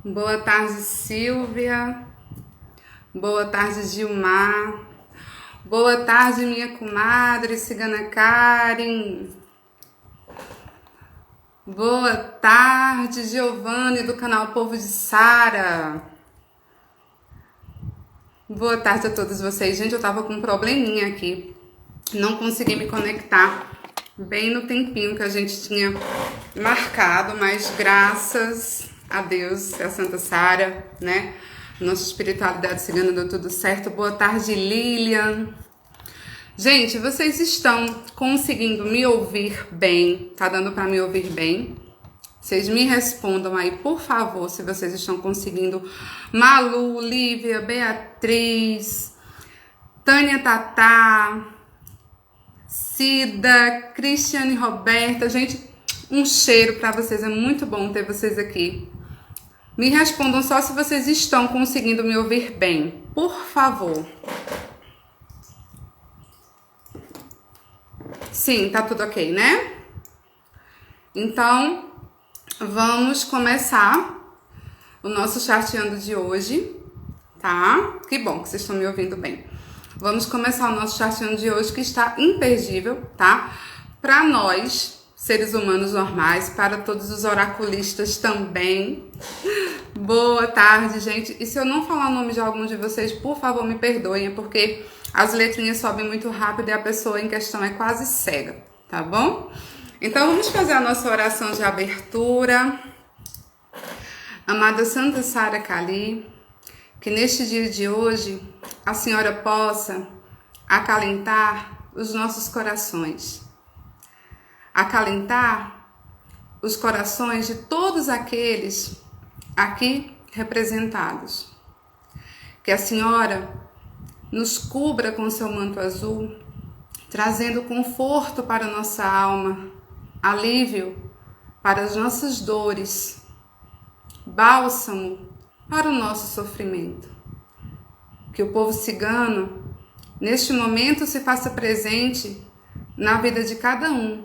Boa tarde, Silvia. Boa tarde, Gilmar. Boa tarde, minha comadre, Cigana Karen. Boa tarde, Giovanni, do canal Povo de Sara. Boa tarde a todos vocês. Gente, eu tava com um probleminha aqui. Não consegui me conectar bem no tempinho que a gente tinha marcado, mas graças a Deus, a Santa Sara, né? Nossa espiritualidade cigana deu tudo certo. Boa tarde, Lilian. Gente, vocês estão conseguindo me ouvir bem? Tá dando para me ouvir bem? Vocês me respondam aí, por favor, se vocês estão conseguindo. Malu, Lívia, Beatriz, Tânia Tatá, Cida, Cristiane Roberta. Gente, um cheiro para vocês. É muito bom ter vocês aqui. Me respondam só se vocês estão conseguindo me ouvir bem, por favor. Sim, tá tudo ok, né? Então, vamos começar o nosso charteando de hoje, tá? Que bom que vocês estão me ouvindo bem. Vamos começar o nosso charteando de hoje, que está imperdível, tá? Para nós, seres humanos normais, para todos os oraculistas também. Boa tarde, gente. E se eu não falar o nome de algum de vocês, por favor, me perdoem, porque as letrinhas sobem muito rápido e a pessoa em questão é quase cega, tá bom? Então, vamos fazer a nossa oração de abertura. Amada Santa Sara Kali, que neste dia de hoje a Senhora possa acalentar os nossos corações, acalentar os corações de todos aqueles aqui representados. Que a Senhora nos cubra com seu manto azul, trazendo conforto para a nossa alma, alívio para as nossas dores, bálsamo para o nosso sofrimento. Que o povo cigano, neste momento, se faça presente na vida de cada um,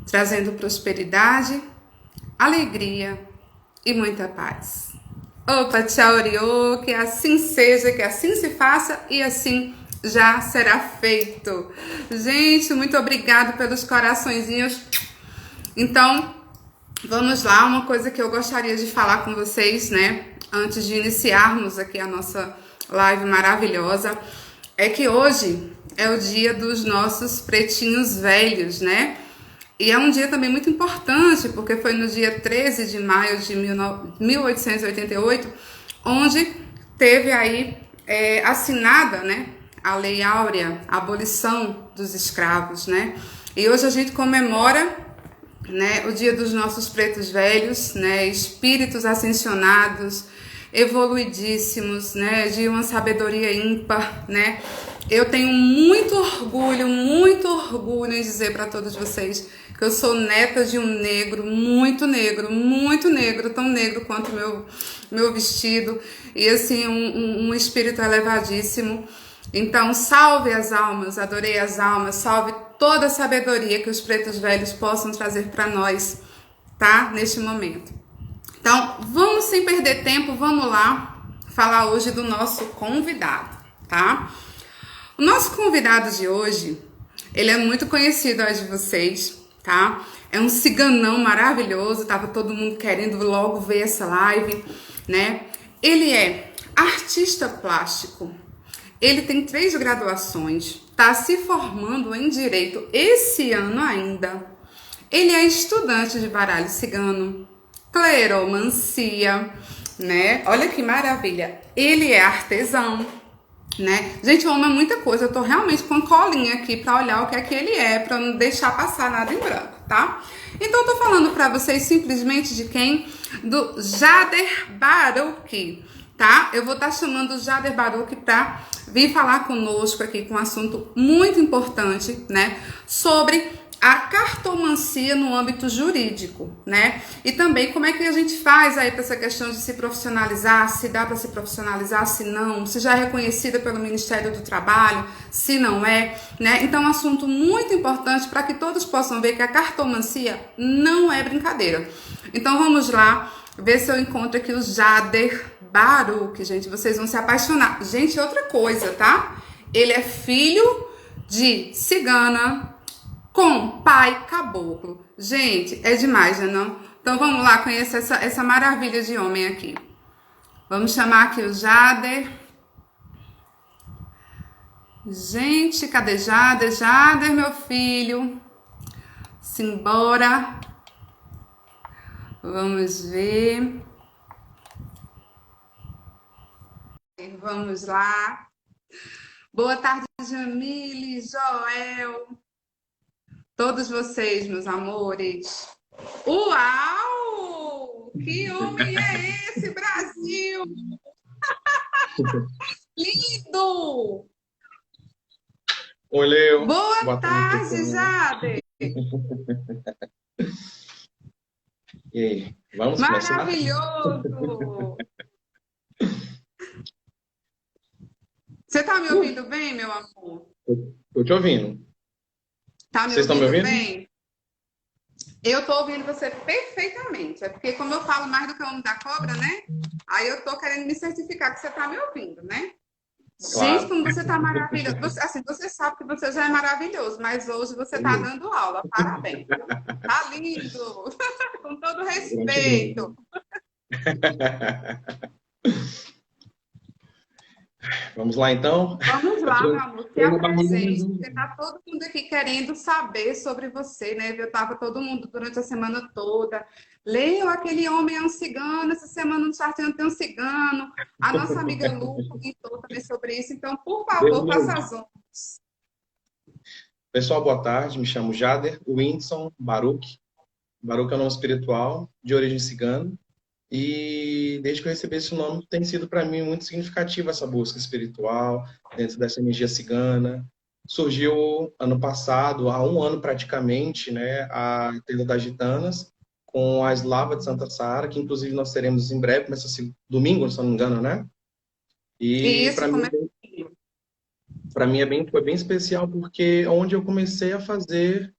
trazendo prosperidade, alegria e muita paz. Opa, tchau, Oriô, que assim seja, que assim se faça e assim já será feito. Gente, muito obrigado pelos coraçõezinhos. Então, vamos lá, uma coisa que eu gostaria de falar com vocês, né, antes de iniciarmos aqui a nossa live maravilhosa, é que hoje é o dia dos nossos pretinhos velhos, né? E é um dia também muito importante, porque foi no dia 13 de maio de 1888, onde teve aí assinada, né, a Lei Áurea, a abolição dos escravos, né? E hoje a gente comemora, né, o dia dos nossos pretos velhos, né, espíritos ascensionados, evoluidíssimos, né, de uma sabedoria ímpar, né? Eu tenho muito orgulho em dizer para todos vocês que eu sou neta de um negro, muito negro, tão negro quanto meu vestido, e assim, um espírito elevadíssimo. Então, salve as almas, adorei as almas, salve toda a sabedoria que os pretos velhos possam trazer para nós, tá? Neste momento. Então, vamos sem perder tempo, vamos lá falar hoje do nosso convidado, tá? O nosso convidado de hoje, ele é muito conhecido aí de vocês, tá? É um ciganão maravilhoso, tava todo mundo querendo logo ver essa live, né? Ele é artista plástico, ele tem 3 graduações, tá se formando em Direito esse ano ainda. Ele é estudante de baralho cigano, cleromancia, né? Olha que maravilha. Ele é artesão, né? Gente, o homem é muita coisa. Eu tô realmente com a colinha aqui pra olhar o que é que ele é, pra não deixar passar nada em branco, tá? Então, eu tô falando pra vocês simplesmente de quem? Do Jader Baruch, tá? Eu vou estar chamando o Jader Baruch pra vir falar conosco aqui com um assunto muito importante, né? Sobre a cartomancia no âmbito jurídico, né? E também como é que a gente faz aí para essa questão de se profissionalizar, se dá para se profissionalizar, se não, se já é reconhecida pelo Ministério do Trabalho, se não é, né? Então, é um assunto muito importante para que todos possam ver que a cartomancia não é brincadeira. Então, vamos lá. ver se eu encontro aqui o Jader Baruch, gente. Vocês vão se apaixonar. Gente, outra coisa, tá? Ele é filho de cigana com pai caboclo. Gente, é demais, né não? Então vamos lá conhecer essa maravilha de homem aqui. Vamos chamar aqui o Jader. Gente, cadê Jader? Jader, meu filho. Simbora. Vamos ver. Vamos lá. Boa tarde, Jamile, Joel. Todos vocês, meus amores. Uau! Que homem é esse, Brasil? Lindo! Oi, Leo. Boa tarde, pessoal. Jader. E aí, vamos começar? Maravilhoso! Você tá me ouvindo bem, meu amor? Tô te ouvindo. Tá me Vocês estão me ouvindo ouvindo? bem? Eu tô ouvindo você perfeitamente. É porque como eu falo mais do que o homem da cobra, né? Aí eu tô querendo me certificar que você tá me ouvindo, né? Gente, Claro. como você tá maravilhoso. Você sabe que você já é maravilhoso, mas hoje você tá dando aula. Parabéns. Tá lindo. Com todo respeito. Vamos lá, então. Vamos lá, meu amor, se Tô na barriga apresente, do- porque tá todo mundo aqui querendo saber sobre você, né? Eu tava todo mundo durante a semana toda. Leu aquele homem é um cigano, essa semana no Charteando tem um cigano. A nossa amiga Lu comentou também sobre isso, então, por favor, faça as honras. Pessoal, boa tarde. Me chamo Jader Winson Baruch. Baruch é um nome espiritual de origem cigana. E desde que eu recebi esse nome, tem sido para mim muito significativa essa busca espiritual, dentro dessa energia cigana. Surgiu ano passado, há um ano praticamente, né, a Tenda das Gitanas, com a Eslava de Santa Sara, que inclusive nós teremos em breve, começa domingo, se eu não me engano, né? E E isso, como é para mim foi bem especial, porque é onde eu comecei a fazer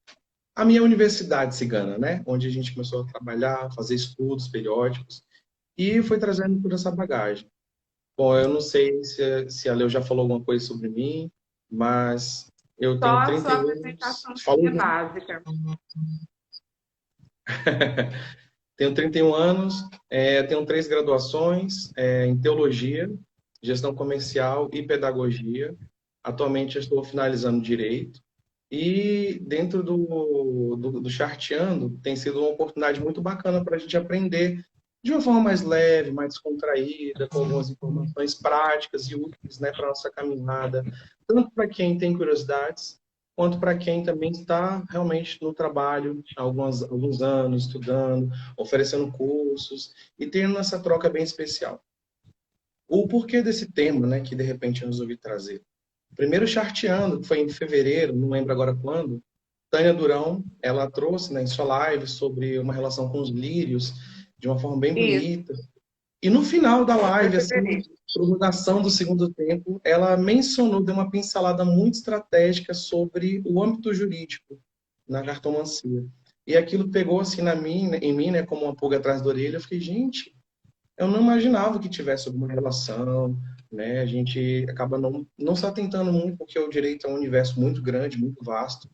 a minha universidade cigana, né? Onde a gente começou a trabalhar, fazer estudos periódicos, e foi trazendo toda essa bagagem. Bom, eu não sei se a Leo já falou alguma coisa sobre mim, mas eu só tenho a sua 31 anos. apresentação Falou? básica. Tenho 31 anos, tenho 3 graduações em teologia, gestão comercial e pedagogia. Atualmente eu estou finalizando direito. E dentro do Charteando, tem sido uma oportunidade muito bacana para a gente aprender de uma forma mais leve, mais descontraída, com algumas informações práticas e úteis, né, para a nossa caminhada, tanto para quem tem curiosidades, quanto para quem também está realmente no trabalho há alguns anos, estudando, oferecendo cursos e tendo essa troca bem especial. O porquê desse tema, né, que de repente eu resolvi trazer? Primeiro Charteando, que foi em fevereiro, não lembro agora quando, Tânia Durão, ela trouxe, né, em sua live sobre uma relação com os lírios, de uma forma bem Isso, bonita. E no final da foi live, assim, fevereiro. prorrogação do segundo tempo, ela mencionou, deu uma pincelada muito estratégica sobre o âmbito jurídico na cartomancia. E aquilo pegou assim em mim, né, como uma pulga atrás da orelha. Eu fiquei, gente, eu não imaginava que tivesse alguma relação, né? A gente acaba não se atentando muito, porque o direito é um universo muito grande, muito vasto,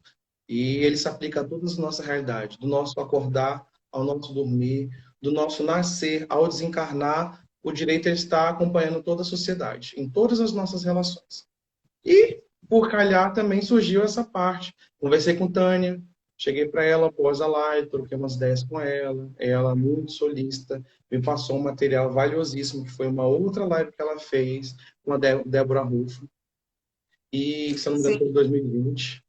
e ele se aplica a toda a nossa realidade, do nosso acordar ao nosso dormir, do nosso nascer ao desencarnar, o direito ele está acompanhando toda a sociedade, em todas as nossas relações. E, por calhar, também surgiu essa parte. Conversei com Tânia, cheguei para ela após a live, troquei umas ideias com ela. Ela, muito solícita, me passou um material valiosíssimo, que foi uma outra live que ela fez com a Débora Rufo. E, se eu não me engano, Sim, foi em 2020.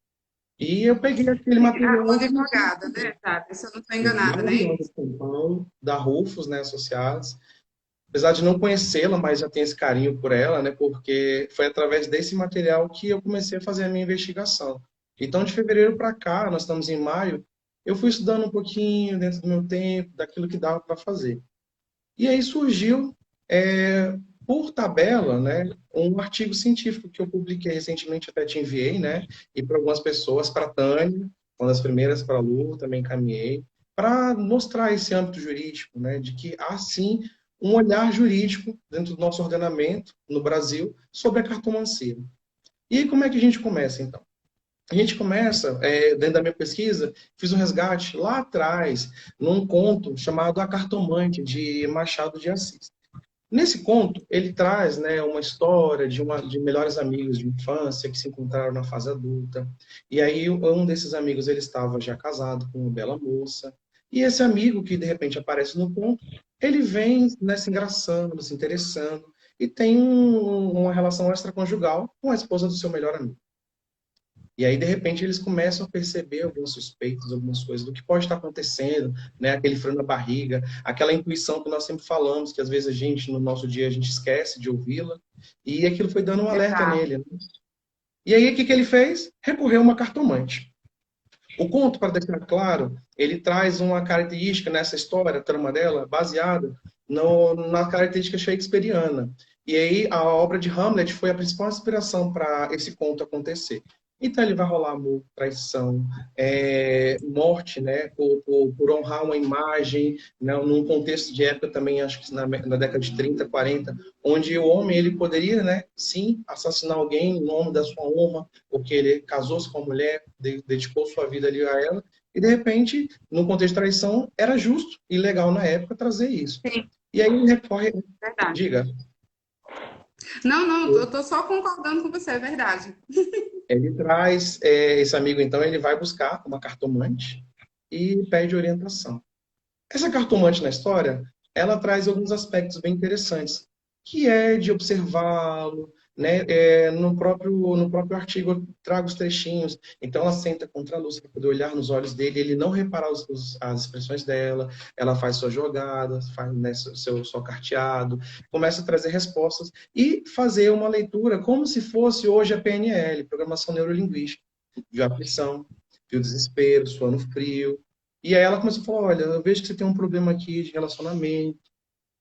E eu peguei aquele uma material e comecei a advogada, né, Tati? Se eu não estou enganada, né? maravilhosa de São Paulo, da Rufus, né, associados. Apesar de não conhecê-la, mas já tenho esse carinho por ela, né? Porque foi através desse material que eu comecei a fazer a minha investigação. Então, de fevereiro para cá, nós estamos em maio, eu fui estudando um pouquinho dentro do meu tempo, daquilo que dava para fazer. E aí surgiu, por tabela, né, um artigo científico que eu publiquei recentemente, até te enviei, né? E para algumas pessoas, para a Tânia, uma das primeiras, para a Lu, também encaminhei. para mostrar esse âmbito jurídico, né, de que há sim um olhar jurídico dentro do nosso ordenamento no Brasil sobre a cartomancia. E aí, como é que a gente começa, então? A gente começa, dentro da minha pesquisa, fiz um resgate lá atrás, num conto chamado A Cartomante, de Machado de Assis. Nesse conto, ele traz, né, uma história de melhores amigos de infância que se encontraram na fase adulta. E aí, um desses amigos, ele estava já casado com uma bela moça. E esse amigo, que de repente aparece no conto, ele vem, né, se engraçando, se interessando, e tem uma relação extraconjugal com a esposa do seu melhor amigo. E aí, de repente, eles começam a perceber alguns suspeitos, algumas coisas do que pode estar acontecendo, né? Aquele frio na barriga, aquela intuição que nós sempre falamos, que às vezes a gente, no nosso dia, a gente esquece de ouvi-la. E aquilo foi dando um alerta Exato. nele, né? E aí, o que ele fez? Recorreu a uma cartomante. O conto, para deixar claro, ele traz uma característica nessa história, a trama dela, baseada na característica shakespeariana. E aí, a obra de Hamlet foi a principal inspiração para esse conto acontecer. Então ele vai rolar amor, traição, morte, né, por honrar uma imagem, né, num contexto de época também, acho que na década de 30, 40, onde o homem ele poderia, né, sim, assassinar alguém em nome da sua honra, porque ele casou-se com a mulher, dedicou sua vida ali a ela, e de repente, no contexto de traição, era justo e legal na época trazer isso. Sim, E aí ele recorre, verdade. diga, Não, não, eu tô só concordando com você, é verdade. ele traz, esse amigo então, ele vai buscar uma cartomante e pede orientação. Essa cartomante na história, ela traz alguns aspectos bem interessantes, que é de observá-lo, né? No próprio artigo eu trago os trechinhos. Então ela senta contra a luz para poder olhar nos olhos dele, ele não reparar as expressões dela, ela faz suas jogadas, faz, né, seu carteado, começa a trazer respostas e fazer uma leitura como se fosse hoje a PNL, Programação Neurolinguística, de aflição, viu desespero, suando frio. E aí ela começou a falar, olha, eu vejo que você tem um problema aqui de relacionamento.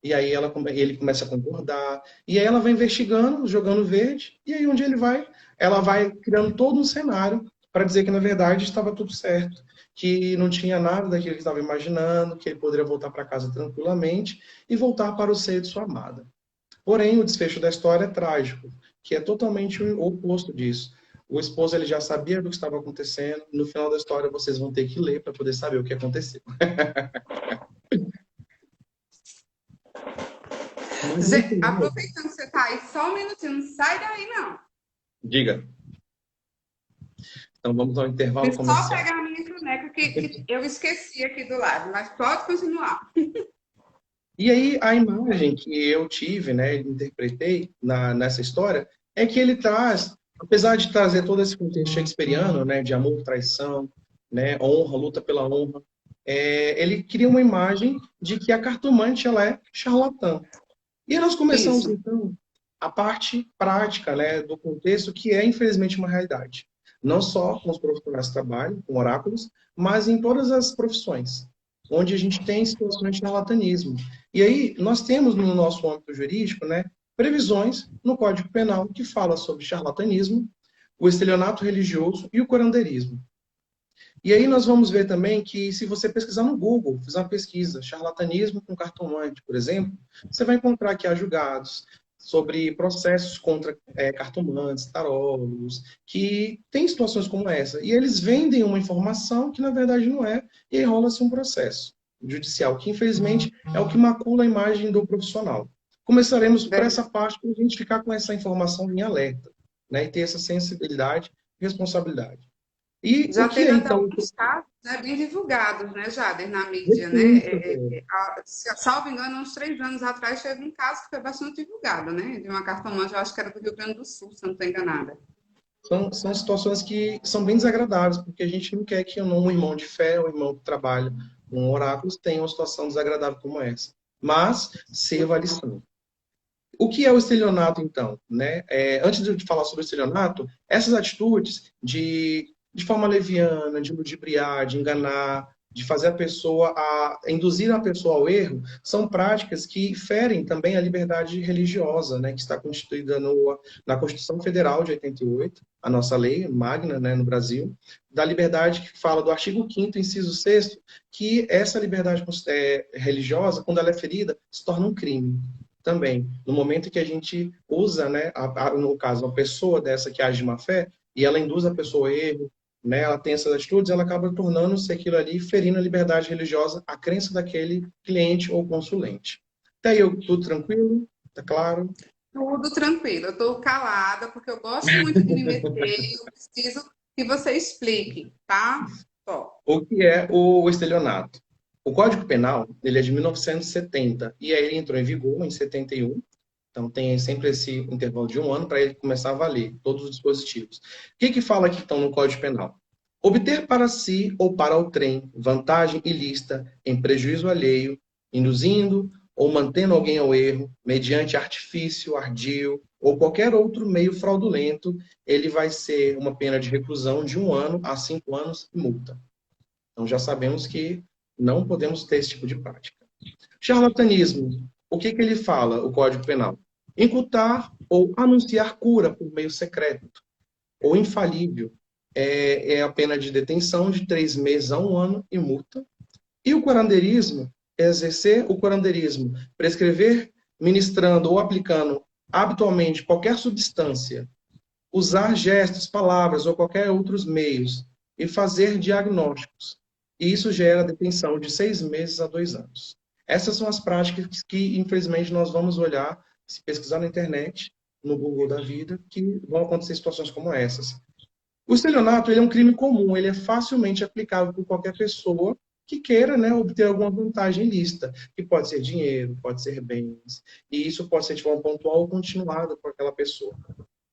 E aí ele começa a concordar. E aí ela vai investigando, jogando verde. E aí onde ele vai, ela vai criando todo um cenário para dizer que na verdade estava tudo certo, que não tinha nada daquilo que estava imaginando, que ele poderia voltar para casa tranquilamente e voltar para o seio de sua amada. Porém, o desfecho da história é trágico, que é totalmente o oposto disso. O esposo ele já sabia do que estava acontecendo. No final da história, vocês vão ter que ler para poder saber o que aconteceu. Mas, enfim, Aproveitando que você tá aí, só um minutinho, não sai daí, não. diga. Então, vamos ao Tem intervalo só comercial. pegar a minha caneca que eu esqueci aqui do lado, mas pode continuar. E aí, a imagem que eu tive, né, interpretei nessa história, é que ele traz, apesar de trazer todo esse contexto shakespeariano, né, de amor, traição, né, honra, luta pela honra, ele cria uma imagem de que a cartomante ela é charlatã. E nós começamos, Isso. então, a parte prática, né, do contexto, que é, infelizmente, uma realidade. Não só com os profissionais que trabalham, com oráculos, mas em todas as profissões, onde a gente tem situações de charlatanismo. E aí, nós temos no nosso âmbito jurídico, né, previsões no Código Penal que fala sobre charlatanismo, o estelionato religioso e o curandeirismo. E aí nós vamos ver também que se você pesquisar no Google, fizer uma pesquisa, charlatanismo com cartomante, por exemplo, você vai encontrar que há julgados sobre processos contra cartomantes, tarólogos, que tem situações como essa. E eles vendem uma informação que na verdade não é, e aí rola-se um processo judicial, que infelizmente é o que macula a imagem do profissional. Começaremos por essa parte para a gente ficar com essa informação em alerta, né, e ter essa sensibilidade e responsabilidade. E o Já que é, teve até então, alguns casos, né, bem divulgados, né, Jader, na mídia, né? Se salvo engano, uns 3 anos atrás, teve um caso que foi bastante divulgado, né? De uma cartomante, eu acho que era do Rio Grande do Sul, se eu não estou enganada. são situações que são bem desagradáveis, porque a gente não quer que um irmão de fé, um irmão que trabalha com oráculos, tenha uma situação desagradável como essa. Mas sirva a lição. O que é o estelionato, então? Né? Antes de falar sobre o estelionato, essas atitudes de forma leviana, de ludibriar, de enganar, de fazer a pessoa, induzir a pessoa ao erro, são práticas que ferem também a liberdade religiosa, né, que está constituída na Constituição Federal de 88, a nossa lei magna, né, no Brasil, da liberdade que fala do artigo 5º, inciso 6º, que essa liberdade religiosa, quando ela é ferida, se torna um crime também. No momento que a gente usa, né, no caso, uma pessoa dessa que age de má fé, e ela induz a pessoa a erro, né, ela tem essas atitudes, ela acaba tornando-se aquilo ali, ferindo a liberdade religiosa, a crença daquele cliente ou consulente. Até aí, tudo tranquilo? Tá claro? Tudo tranquilo. Eu estou calada porque eu gosto muito de me meter e eu preciso que você explique, tá? Só. O que é o estelionato? O Código Penal, ele é de 1970 e aí ele entrou em vigor em 71. Então tem sempre esse intervalo de um ano para ele começar a valer todos os dispositivos. O que fala aqui então no Código Penal? Obter para si ou para o trem vantagem ilícita em prejuízo alheio, induzindo ou mantendo alguém ao erro, mediante artifício, ardil ou qualquer outro meio fraudulento, ele vai ser uma pena de reclusão de 1 ano a 5 anos e multa. Então já sabemos que não podemos ter esse tipo de prática. Charlatanismo. O que ele fala, o Código Penal? Incutar ou anunciar cura por meio secreto ou infalível é a pena de detenção de 3 meses a 1 ano e multa. E o curandeirismo, exercer o curandeirismo, prescrever, ministrando ou aplicando habitualmente qualquer substância, usar gestos, palavras ou qualquer outros meios e fazer diagnósticos. E isso gera detenção de 6 meses a 2 anos. Essas são as práticas que, infelizmente, nós vamos olhar, se pesquisar na internet, no Google da vida, que vão acontecer situações como essas. O estelionato ele é um crime comum, ele é facilmente aplicável por qualquer pessoa que queira, né, obter alguma vantagem ilícita, que pode ser dinheiro, pode ser bens, e isso pode ser de forma pontual ou continuada por aquela pessoa.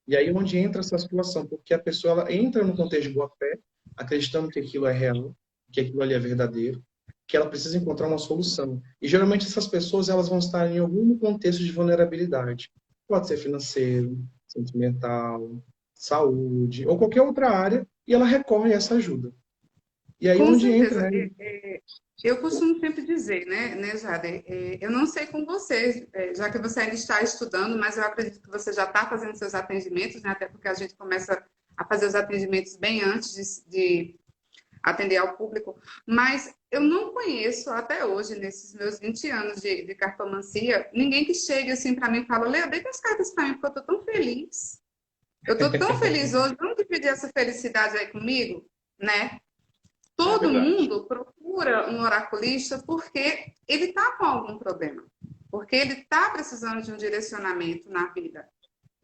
E aí onde entra essa situação, porque a pessoa ela entra no contexto de boa-fé, acreditando que aquilo é real, que aquilo ali é verdadeiro, que ela precisa encontrar uma solução. E geralmente essas pessoas elas vão estar em algum contexto de vulnerabilidade. Pode ser financeiro, sentimental, saúde, ou qualquer outra área, e ela recorre a essa ajuda. E aí Com onde entra, certeza. né? Eu costumo sempre dizer, né, Jade? Eu não sei com você, já que você ainda está estudando, mas eu acredito que você já está fazendo seus atendimentos, né? Até porque a gente começa a fazer os atendimentos bem antes de atender ao público. Mas eu não conheço até hoje, nesses meus 20 anos de cartomancia, ninguém que chegue assim para mim e fala, Lea, deita as cartas para mim, porque eu estou tão feliz. Eu estou tão feliz hoje, vamos dividir essa felicidade aí comigo, né? É Todo verdade. mundo procura um oraculista porque ele está com algum problema, porque ele está precisando de um direcionamento na vida,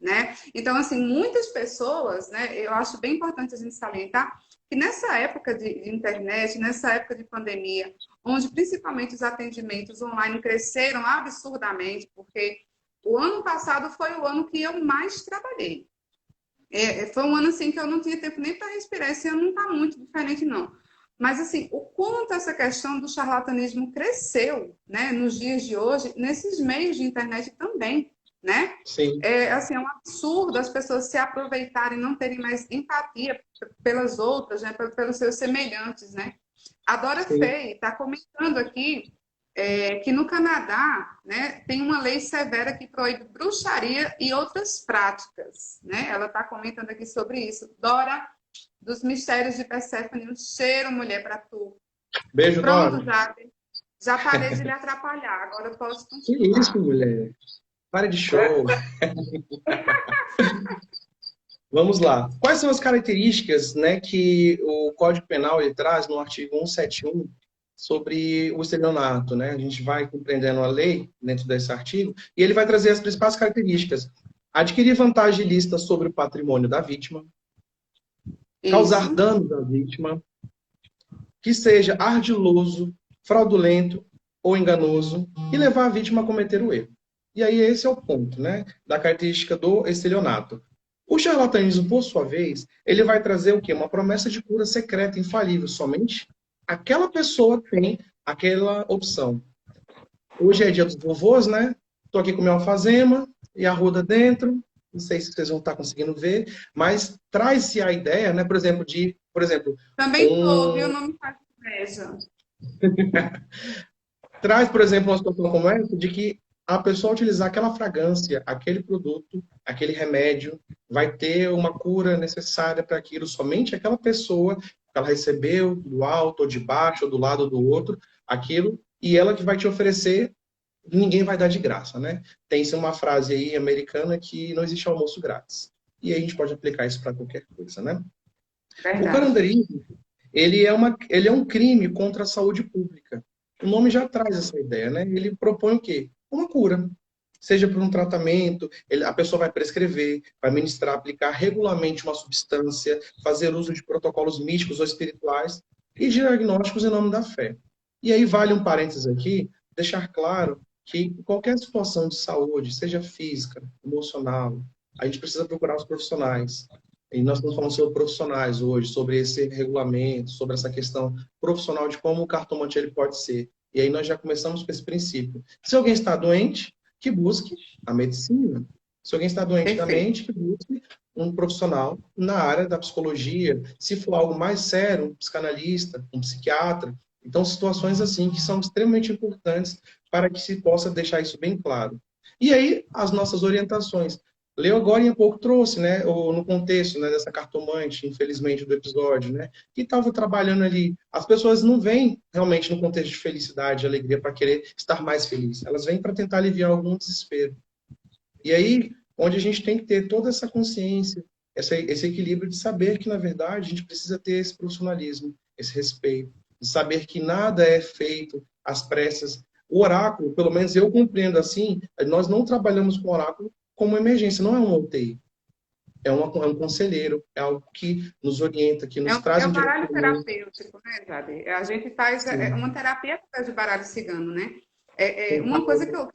né? Então, assim, muitas pessoas, né? Eu acho bem importante a gente salientar que nessa época de internet, nessa época de pandemia, onde principalmente os atendimentos online cresceram absurdamente, porque o ano passado foi o ano que eu mais trabalhei. Foi um ano assim que eu não tinha tempo nem para respirar. Esse ano não está muito diferente, não. Mas, assim, o quanto essa questão do charlatanismo cresceu, né, nos dias de hoje, nesses meios de internet também, né? Sim, Assim, é um absurdo as pessoas se aproveitarem, não terem mais empatia pelas outras, né, pelos seus semelhantes, né? A Dora sim. Fey está comentando aqui que no Canadá, né, tem uma lei severa que proíbe bruxaria e outras práticas, né? Ela está comentando aqui sobre isso. Dora, dos mistérios de Perséfone, um cheiro, mulher, para tu. Beijo, Pronto, Dora. já parei de lhe atrapalhar, agora eu posso Que isso, continuar. mulher? Pare de show. Vamos lá. Quais são as características, né, que o Código Penal ele traz no artigo 171 sobre o estelionato, né? A gente vai compreendendo a lei dentro desse artigo e ele vai trazer as principais características. Adquirir vantagem ilícita sobre o patrimônio da vítima, causar Isso. dano à vítima, que seja ardiloso, fraudulento ou enganoso e levar a vítima a cometer o erro. E aí esse é o ponto, né, da característica do estelionato. O charlatanismo, por sua vez, ele vai trazer o quê? Uma promessa de cura secreta, infalível. Somente aquela pessoa tem aquela opção. Hoje é dia dos vovôs, né? Estou aqui com meu alfazema e a ruda dentro. Não sei se vocês vão estar conseguindo ver, mas traz-se a ideia, né? Por exemplo, Também tô, viu? um Não me faz inveja. Traz, por exemplo, uma situação como essa, de que a pessoa utilizar aquela fragrância, aquele produto, aquele remédio, vai ter uma cura necessária para aquilo. Somente aquela pessoa que ela recebeu do alto, ou de baixo, ou do lado do outro, aquilo, e ela que vai te oferecer, ninguém vai dar de graça, né? Tem-se uma frase aí americana que não existe almoço grátis. E aí a gente pode aplicar isso para qualquer coisa, né? O Verdade. curanderismo, ele é um crime contra a saúde pública. O nome já traz essa ideia, né? Ele propõe o quê? Uma cura. Seja por um tratamento, a pessoa vai prescrever, vai ministrar, aplicar regularmente uma substância, fazer uso de protocolos místicos ou espirituais e diagnósticos em nome da fé. E aí vale um parênteses aqui, deixar claro que qualquer situação de saúde, seja física, emocional, a gente precisa procurar os profissionais. E nós estamos falando sobre profissionais hoje, sobre esse regulamento, sobre essa questão profissional de como o cartomante ele pode ser. E aí nós já começamos com esse princípio. Se alguém está doente, que busque a medicina. Se alguém está doente da Perfeito. mente, que busque um profissional na área da psicologia. Se for algo mais sério, um psicanalista, um psiquiatra. Então, situações assim que são extremamente importantes para que se possa deixar isso bem claro. E aí, as nossas orientações. Leo agora em pouco trouxe, né, ou no contexto, né, dessa cartomante, infelizmente, do episódio, né, que estava trabalhando ali. As pessoas não vêm realmente no contexto de felicidade, de alegria, para querer estar mais feliz. Elas vêm para tentar aliviar algum desespero. E aí, onde a gente tem que ter toda essa consciência, esse equilíbrio de saber que, na verdade, a gente precisa ter esse profissionalismo, esse respeito, de saber que nada é feito às pressas. O oráculo, pelo menos eu compreendo assim, nós não trabalhamos com oráculo como emergência, não é um UTI. É um conselheiro, é algo que nos orienta, que nos traz É um um baralho direcionamento. terapêutico, né, Jade? A gente faz Sim. uma terapia através de baralho cigano, né? Quem Uma fala, coisa que eu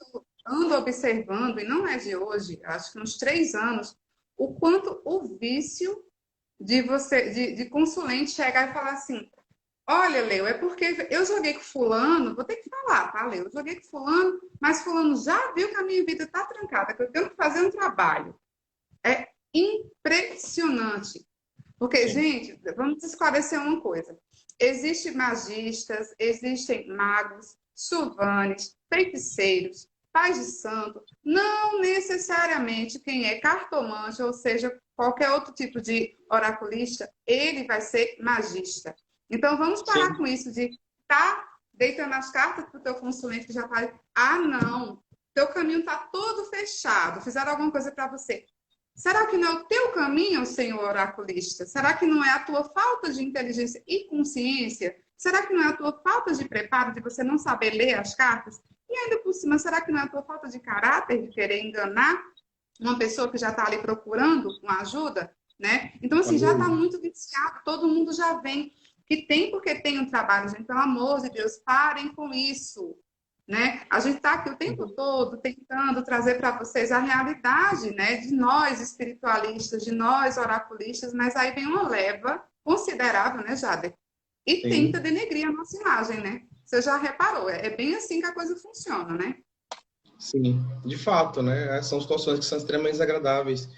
ando observando, e não é de hoje, acho que uns 3 anos, o quanto o vício de você, de consulente chegar e falar assim: olha, Leo, é porque eu joguei com fulano, vou ter que falar, tá, Leo? Eu joguei com fulano, mas fulano já viu que a minha vida está trancada, que eu tenho que fazer um trabalho. É impressionante. Porque, sim, gente, vamos esclarecer uma coisa. Existem magistas, existem magos, survanes, feiticeiros, pais de santo. Não necessariamente quem é cartomante, ou seja, qualquer outro tipo de oraculista, ele vai ser magista. Então, vamos parar sim, com isso de estar deitando as cartas para o teu consulente que já está. Ah, não. Teu caminho está todo fechado. Fizeram alguma coisa para você. Será que não é o teu caminho, senhor oraculista? Será que não é a tua falta de inteligência e consciência? Será que não é a tua falta de preparo, de você não saber ler as cartas? E ainda por cima, será que não é a tua falta de caráter, de querer enganar uma pessoa que já está ali procurando uma ajuda? Né? Então, assim, já está muito viciado, todo mundo já vem. Que tem porque tem um trabalho, gente. Pelo amor de Deus, parem com isso. Né? A gente está aqui o tempo todo tentando trazer para vocês a realidade, né, de nós espiritualistas, de nós oraculistas, mas aí vem uma leva considerável, né, Jader? E tenta sim. denegrir a nossa imagem, né? Você já reparou? É bem assim que a coisa funciona, né? Sim, de fato, né? São situações que são extremamente desagradáveis.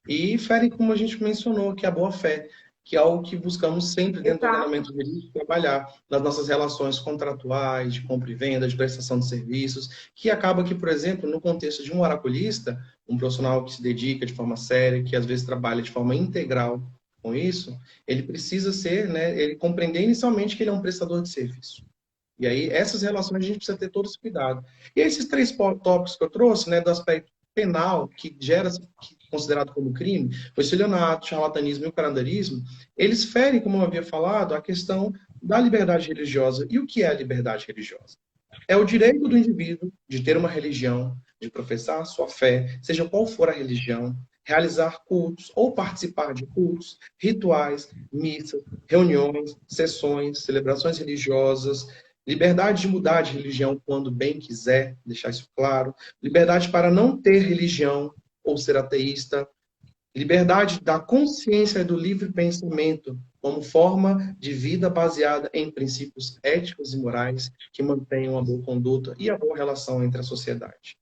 E ferem, como a gente mencionou, que é a boa-fé, que é algo que buscamos sempre dentro do Exato. ordenamento jurídico trabalhar nas nossas relações contratuais, de compra e venda, de prestação de serviços, que acaba que, por exemplo, no contexto de um oraculista, um profissional que se dedica de forma séria, que às vezes trabalha de forma integral com isso, ele precisa ser, né, ele compreender inicialmente que ele é um prestador de serviço. E aí, essas relações a gente precisa ter todo esse cuidado. E esses três tópicos que eu trouxe, né, do aspecto penal, que gera, que é considerado como crime, o estelionato, o charlatanismo e o carandarismo, eles ferem, como eu havia falado, a questão da liberdade religiosa. E o que é a liberdade religiosa? É o direito do indivíduo de ter uma religião, de professar a sua fé, seja qual for a religião, realizar cultos ou participar de cultos, rituais, missas, reuniões, sessões, celebrações religiosas, liberdade de mudar de religião quando bem quiser, deixar isso claro, liberdade para não ter religião ou ser ateísta, liberdade da consciência e do livre pensamento como forma de vida baseada em princípios éticos e morais que mantenham a boa conduta e a boa relação entre a sociedade.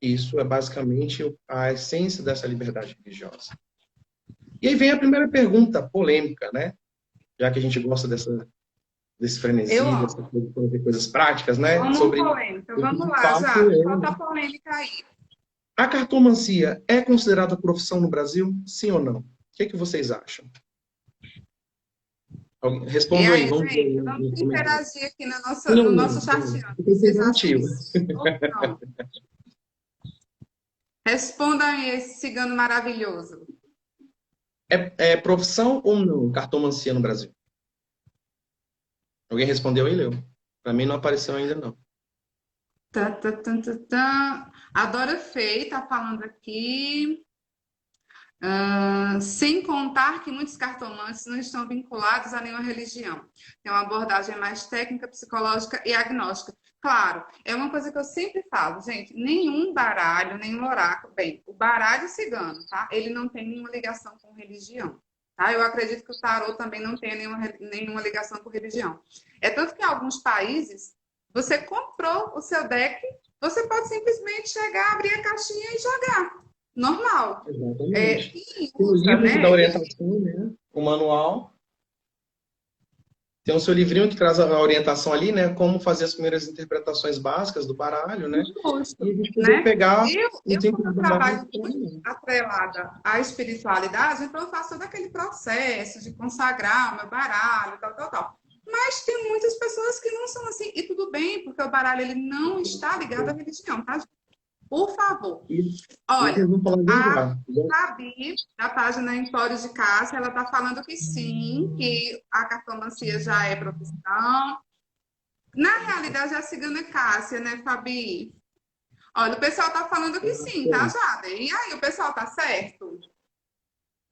Isso é basicamente a essência dessa liberdade religiosa. E aí vem a primeira pergunta polêmica, né? Já que a gente gosta desse Eu frenesi, dessa amo. coisa de coisas práticas, né? Vamos Sobre polêmica. o que Vamos de lá, fato já. é. Solta a polêmica aí. A cartomancia é considerada profissão no Brasil? Sim ou não? O que é que vocês acham? E Respondam aí, aí, vamos ver gente, aí vamos nos comentários. interagir aqui Sim no ou nosso não? chateando. Fica Vocês acham interativo. que sim ou não? Respondam aí esse cigano maravilhoso. É profissão ou não cartomancia no Brasil? Alguém respondeu aí, Leo? Para mim não apareceu ainda não. Tá, tá, tá, tá, tá. A Dora Fei tá falando aqui. Sem contar que muitos cartomantes não estão vinculados a nenhuma religião. Tem uma abordagem mais técnica, psicológica e agnóstica. Claro, é uma coisa que eu sempre falo, gente, nenhum baralho, nenhum oráculo, bem, o baralho cigano, tá? Ele não tem nenhuma ligação com religião, tá? Eu acredito que o tarô também não tem nenhuma ligação com religião. É tanto que em alguns países, você comprou o seu deck, você pode simplesmente chegar, abrir a caixinha e jogar. Normal. Exatamente. Quem Tem o usa, livro que dá né? orientação, né? O manual. Tem o seu livrinho que traz a orientação ali, né? Como fazer as primeiras interpretações básicas do baralho, né? E Justo, a gente poder né? pegar Eu os como eu enquadramentos. trabalho muito atrelada à espiritualidade, então eu faço todo aquele processo de consagrar o meu baralho, tal, tal, tal. Mas tem muitas pessoas que não são assim, e tudo bem, porque o baralho ele não está ligado à religião, tá? Por favor. E Olha, vocês vão falar de a já. Fabi, da página Empórios de Cássia, ela está falando que sim, que a cartomancia já é profissão. Na realidade, a cigana é Cássia, né, Fabi? Olha, o pessoal tá falando que sim, tá, Jade? E aí, o pessoal tá certo?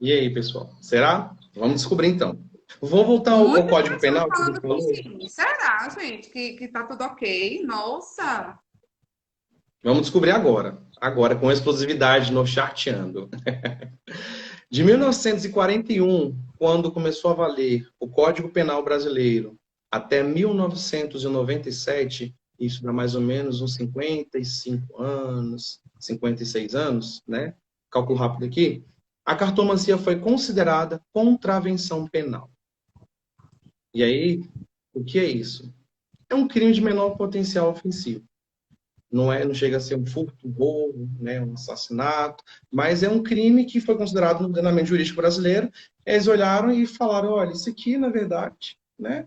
E aí, pessoal? Será? Vamos descobrir então. Vamos voltar ao Muitas Código pessoas Penal que a gente falando que falou? sim. Será, gente, que tá tudo ok? Nossa! Vamos descobrir agora. Agora, com exclusividade no Charteando. De 1941, quando começou a valer o Código Penal Brasileiro, até 1997, isso dá mais ou menos uns 55 anos, 56 anos, né? Cálculo rápido aqui. A cartomancia foi considerada contravenção penal. E aí, o que é isso? É um crime de menor potencial ofensivo. Não chega a ser um furto, um roubo, né, um assassinato, mas é um crime que foi considerado no ordenamento jurídico brasileiro. Eles olharam e falaram, olha, isso aqui, na verdade, né,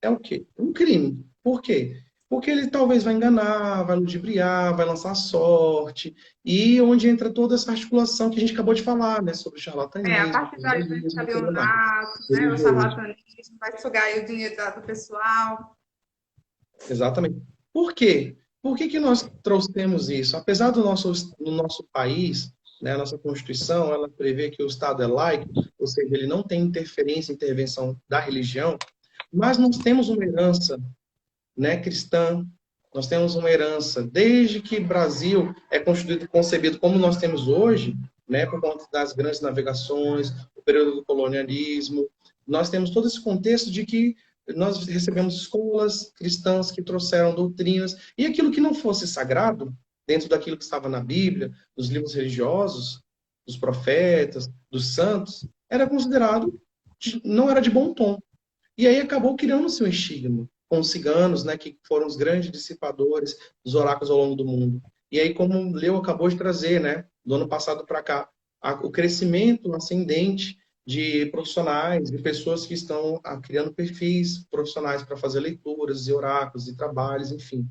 é o quê? Um crime. Por quê? Porque ele talvez vai enganar, vai ludibriar, vai lançar sorte, e onde entra toda essa articulação que a gente acabou de falar, né, sobre o A charlatanismo, partir daí do vandalismo, tudo mais, estelionato, né? O religioso. charlatanismo vai sugar aí o dinheiro do pessoal. Exatamente. Por quê? Por que que nós trouxemos isso? Apesar do nosso país, né, a nossa Constituição, ela prevê que o Estado é laico, ou seja, ele não tem interferência, intervenção da religião, mas nós temos uma herança, né, cristã, nós temos uma herança, desde que o Brasil é constituído, concebido como nós temos hoje, né, por conta das grandes navegações, o período do colonialismo, nós temos todo esse contexto de que nós recebemos escolas cristãs que trouxeram doutrinas, e aquilo que não fosse sagrado, dentro daquilo que estava na Bíblia, nos livros religiosos, dos profetas, dos santos, era considerado, não era de bom tom. E aí acabou criando-se um estigma com os ciganos, né, que foram os grandes dissipadores dos oráculos ao longo do mundo. E aí, como o Leo acabou de trazer, né, do ano passado para cá, o crescimento ascendente de profissionais, de pessoas que estão criando perfis profissionais para fazer leituras e oráculos e trabalhos, enfim.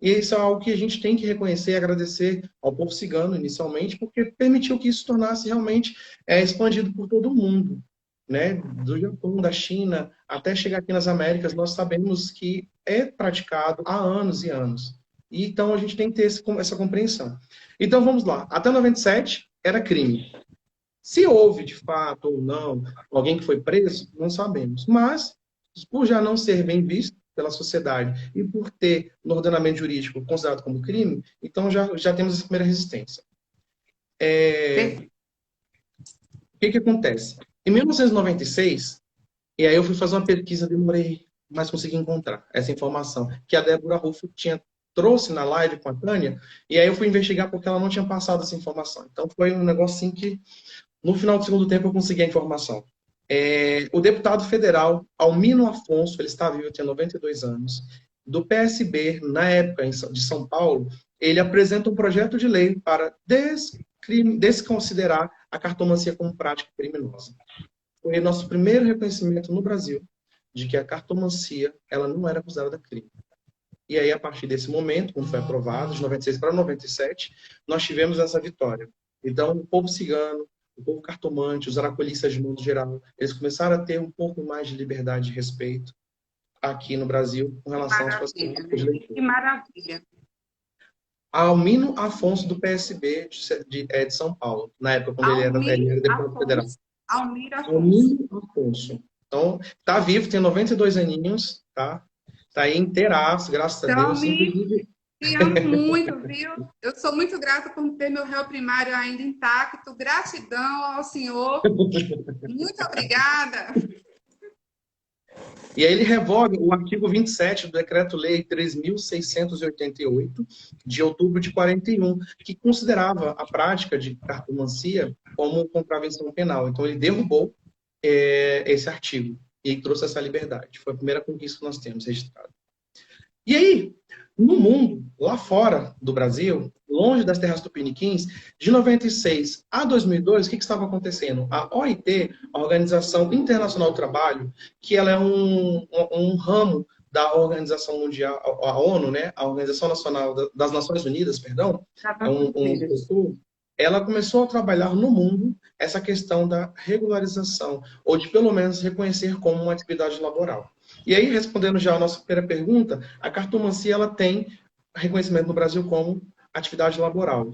E isso é algo que a gente tem que reconhecer e agradecer ao povo cigano, inicialmente, porque permitiu que isso tornasse realmente expandido por todo o mundo, né? Do Japão, da China, até chegar aqui nas Américas, nós sabemos que é praticado há anos e anos. E, então, a gente tem que ter essa compreensão. Então, vamos lá. Até 97, era crime. Se houve, de fato, ou não, alguém que foi preso, não sabemos. Mas, por já não ser bem visto pela sociedade e por ter no ordenamento jurídico considerado como crime, então já temos essa primeira resistência. Perfeito. O que acontece? Em 1996, e aí eu fui fazer uma pesquisa, demorei, mas consegui encontrar essa informação, que a Débora Rufo trouxe na live com a Tânia, e aí eu fui investigar porque ela não tinha passado essa informação. Então foi um negócio assim que, no final do segundo tempo, eu consegui a informação. O deputado federal Almino Afonso, ele está vivo, tem 92 anos, do PSB, na época de São Paulo, ele apresenta um projeto de lei para desconsiderar a cartomancia como prática criminosa. Foi nosso primeiro reconhecimento no Brasil de que a cartomancia ela não era considerada crime. E aí, a partir desse momento, quando foi aprovado, de 96 para 97, nós tivemos essa vitória. Então, o povo cigano, o povo cartomante, os aracolistas de modo geral, eles começaram a ter um pouco mais de liberdade e respeito aqui no Brasil com relação às suas práticas de leitura. Que maravilha. Almino Afonso, do PSB de São Paulo, na época, quando ele era deputado federal. Almino Afonso. Então, tá vivo, tem 92 aninhos, tá? Tá aí inteiraço, graças a Deus. Te amo muito, viu? Eu sou muito grata por ter meu réu primário ainda intacto. Gratidão ao senhor. Muito obrigada. E aí ele revoga o artigo 27 do Decreto-Lei 3.688, de outubro de 41, que considerava a prática de cartomancia como contravenção penal. Então, ele derrubou esse artigo e trouxe essa liberdade. Foi a primeira conquista que nós temos registrada. E aí, no mundo, lá fora do Brasil, longe das terras tupiniquins, de 96 a 2002, o que estava acontecendo? A OIT, a Organização Internacional do Trabalho, que ela é um ramo da Organização Mundial, a ONU, né? A Organização Nacional das Nações Unidas, perdão, ela começou a trabalhar no mundo essa questão da regularização, ou de pelo menos reconhecer como uma atividade laboral. E aí, respondendo já a nossa primeira pergunta, a cartomancia ela tem reconhecimento no Brasil como atividade laboral.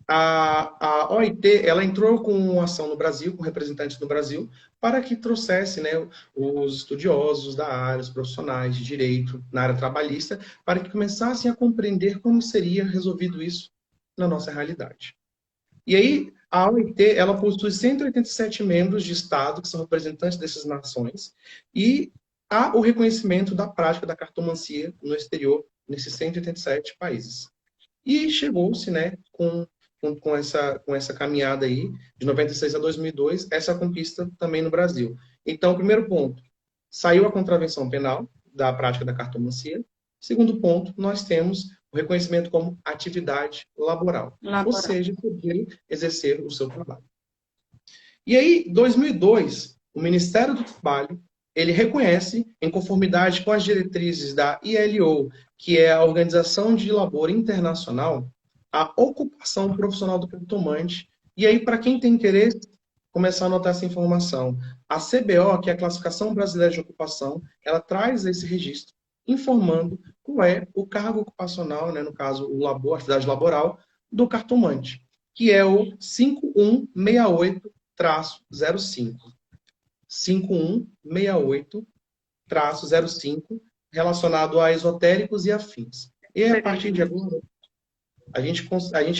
A OIT ela entrou com uma ação no Brasil, com representantes do Brasil, para que trouxesse, né, os estudiosos da área, os profissionais de direito na área trabalhista, para que começassem a compreender como seria resolvido isso na nossa realidade. E aí, a OIT, ela possui 187 membros de Estado, que são representantes dessas nações, e há o reconhecimento da prática da cartomancia no exterior, nesses 187 países. E chegou-se, né, com essa caminhada aí, de 96 a 2002, essa conquista também no Brasil. Então, primeiro ponto, saiu a contravenção penal da prática da cartomancia. Segundo ponto, nós temos o reconhecimento como atividade laboral. Ou seja, poder exercer o seu trabalho. E aí, em 2002, o Ministério do Trabalho, ele reconhece, em conformidade com as diretrizes da ILO, que é a Organização de Labor Internacional, a ocupação profissional do cartomante. E aí, para quem tem interesse, começar a anotar essa informação. A CBO, que é a Classificação Brasileira de Ocupação, ela traz esse registro, informando qual é o cargo ocupacional, né, no caso, o labor, a atividade laboral, do cartomante, que é o 5168-05. 5168-05, relacionado a esotéricos e afins. E a partir de agora, a gente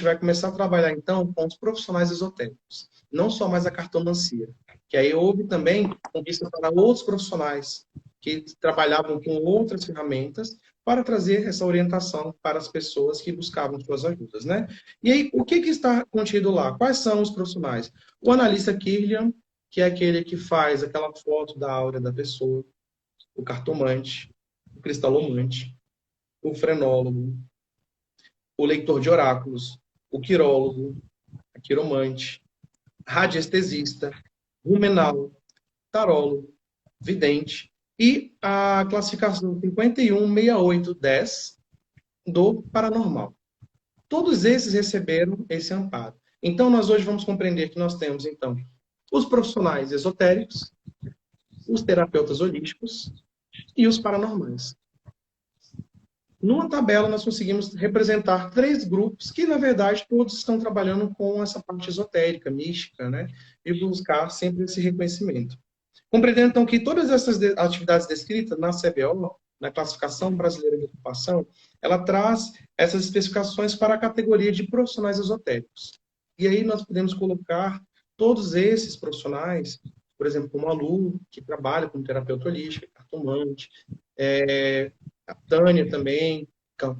vai começar a trabalhar, então, com os profissionais esotéricos. Não só mais a cartomancia. Que aí houve também conquista para outros profissionais que trabalhavam com outras ferramentas para trazer essa orientação para as pessoas que buscavam suas ajudas, né? E aí, o que está contido lá? Quais são os profissionais? O analista Kirlian, que é aquele que faz aquela foto da áurea da pessoa, o cartomante, o cristalomante, o frenólogo, o leitor de oráculos, o quirólogo, a quiromante, radiestesista, rumenal, tarólogo, vidente e a classificação 516810 do paranormal. Todos esses receberam esse amparo. Então, nós hoje vamos compreender que nós temos, então, os profissionais esotéricos, os terapeutas holísticos e os paranormais. Numa tabela, nós conseguimos representar 3 grupos que, na verdade, todos estão trabalhando com essa parte esotérica, mística, né? E buscar sempre esse reconhecimento. Compreendendo, então, que todas essas atividades descritas na CBO, na Classificação Brasileira de Ocupação, ela traz essas especificações para a categoria de profissionais esotéricos. E aí nós podemos colocar todos esses profissionais, por exemplo, como a Lu, que trabalha como terapeuta holística, cartomante, a Tânia também,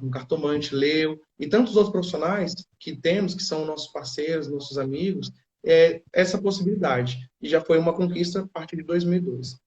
um cartomante, Leo, e tantos outros profissionais que temos, que são nossos parceiros, nossos amigos, essa possibilidade. E já foi uma conquista a partir de 2002.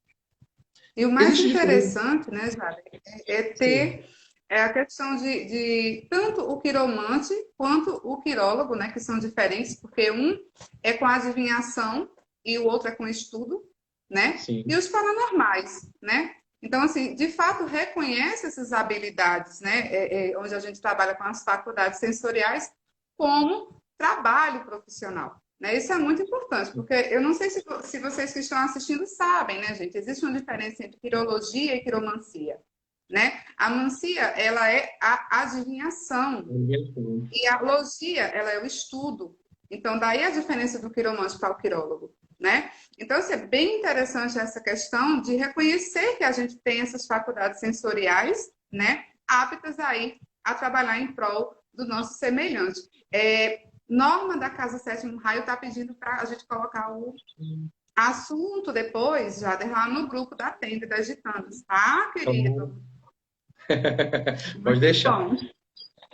E o mais Existe diferença? interessante, né, Jade, é Sim, ter a questão de tanto o quiromante quanto o quirólogo, né, que são diferentes, porque um é com adivinhação e o outro é com estudo, né? E sim. os paranormais, né? Então, assim, de fato, reconhece essas habilidades, né? Onde a gente trabalha com as faculdades sensoriais como trabalho profissional. Né? Isso é muito importante, porque eu não sei se vocês que estão assistindo sabem, né, gente? Existe uma diferença entre quirologia e quiromancia. Né? A mancia, ela é a adivinhação, e a logia, ela é o estudo. Então, daí a diferença do quiromante para o quirólogo, né? Então, assim, é bem interessante essa questão de reconhecer que a gente tem essas faculdades sensoriais, né? Aptas aí a trabalhar em prol do nosso semelhante. Norma da Casa Sétimo Raio está pedindo para a gente colocar o assunto depois, já lá no grupo da Tenda das Gitanas, tá, Então, querido? pode Muito deixar. bom.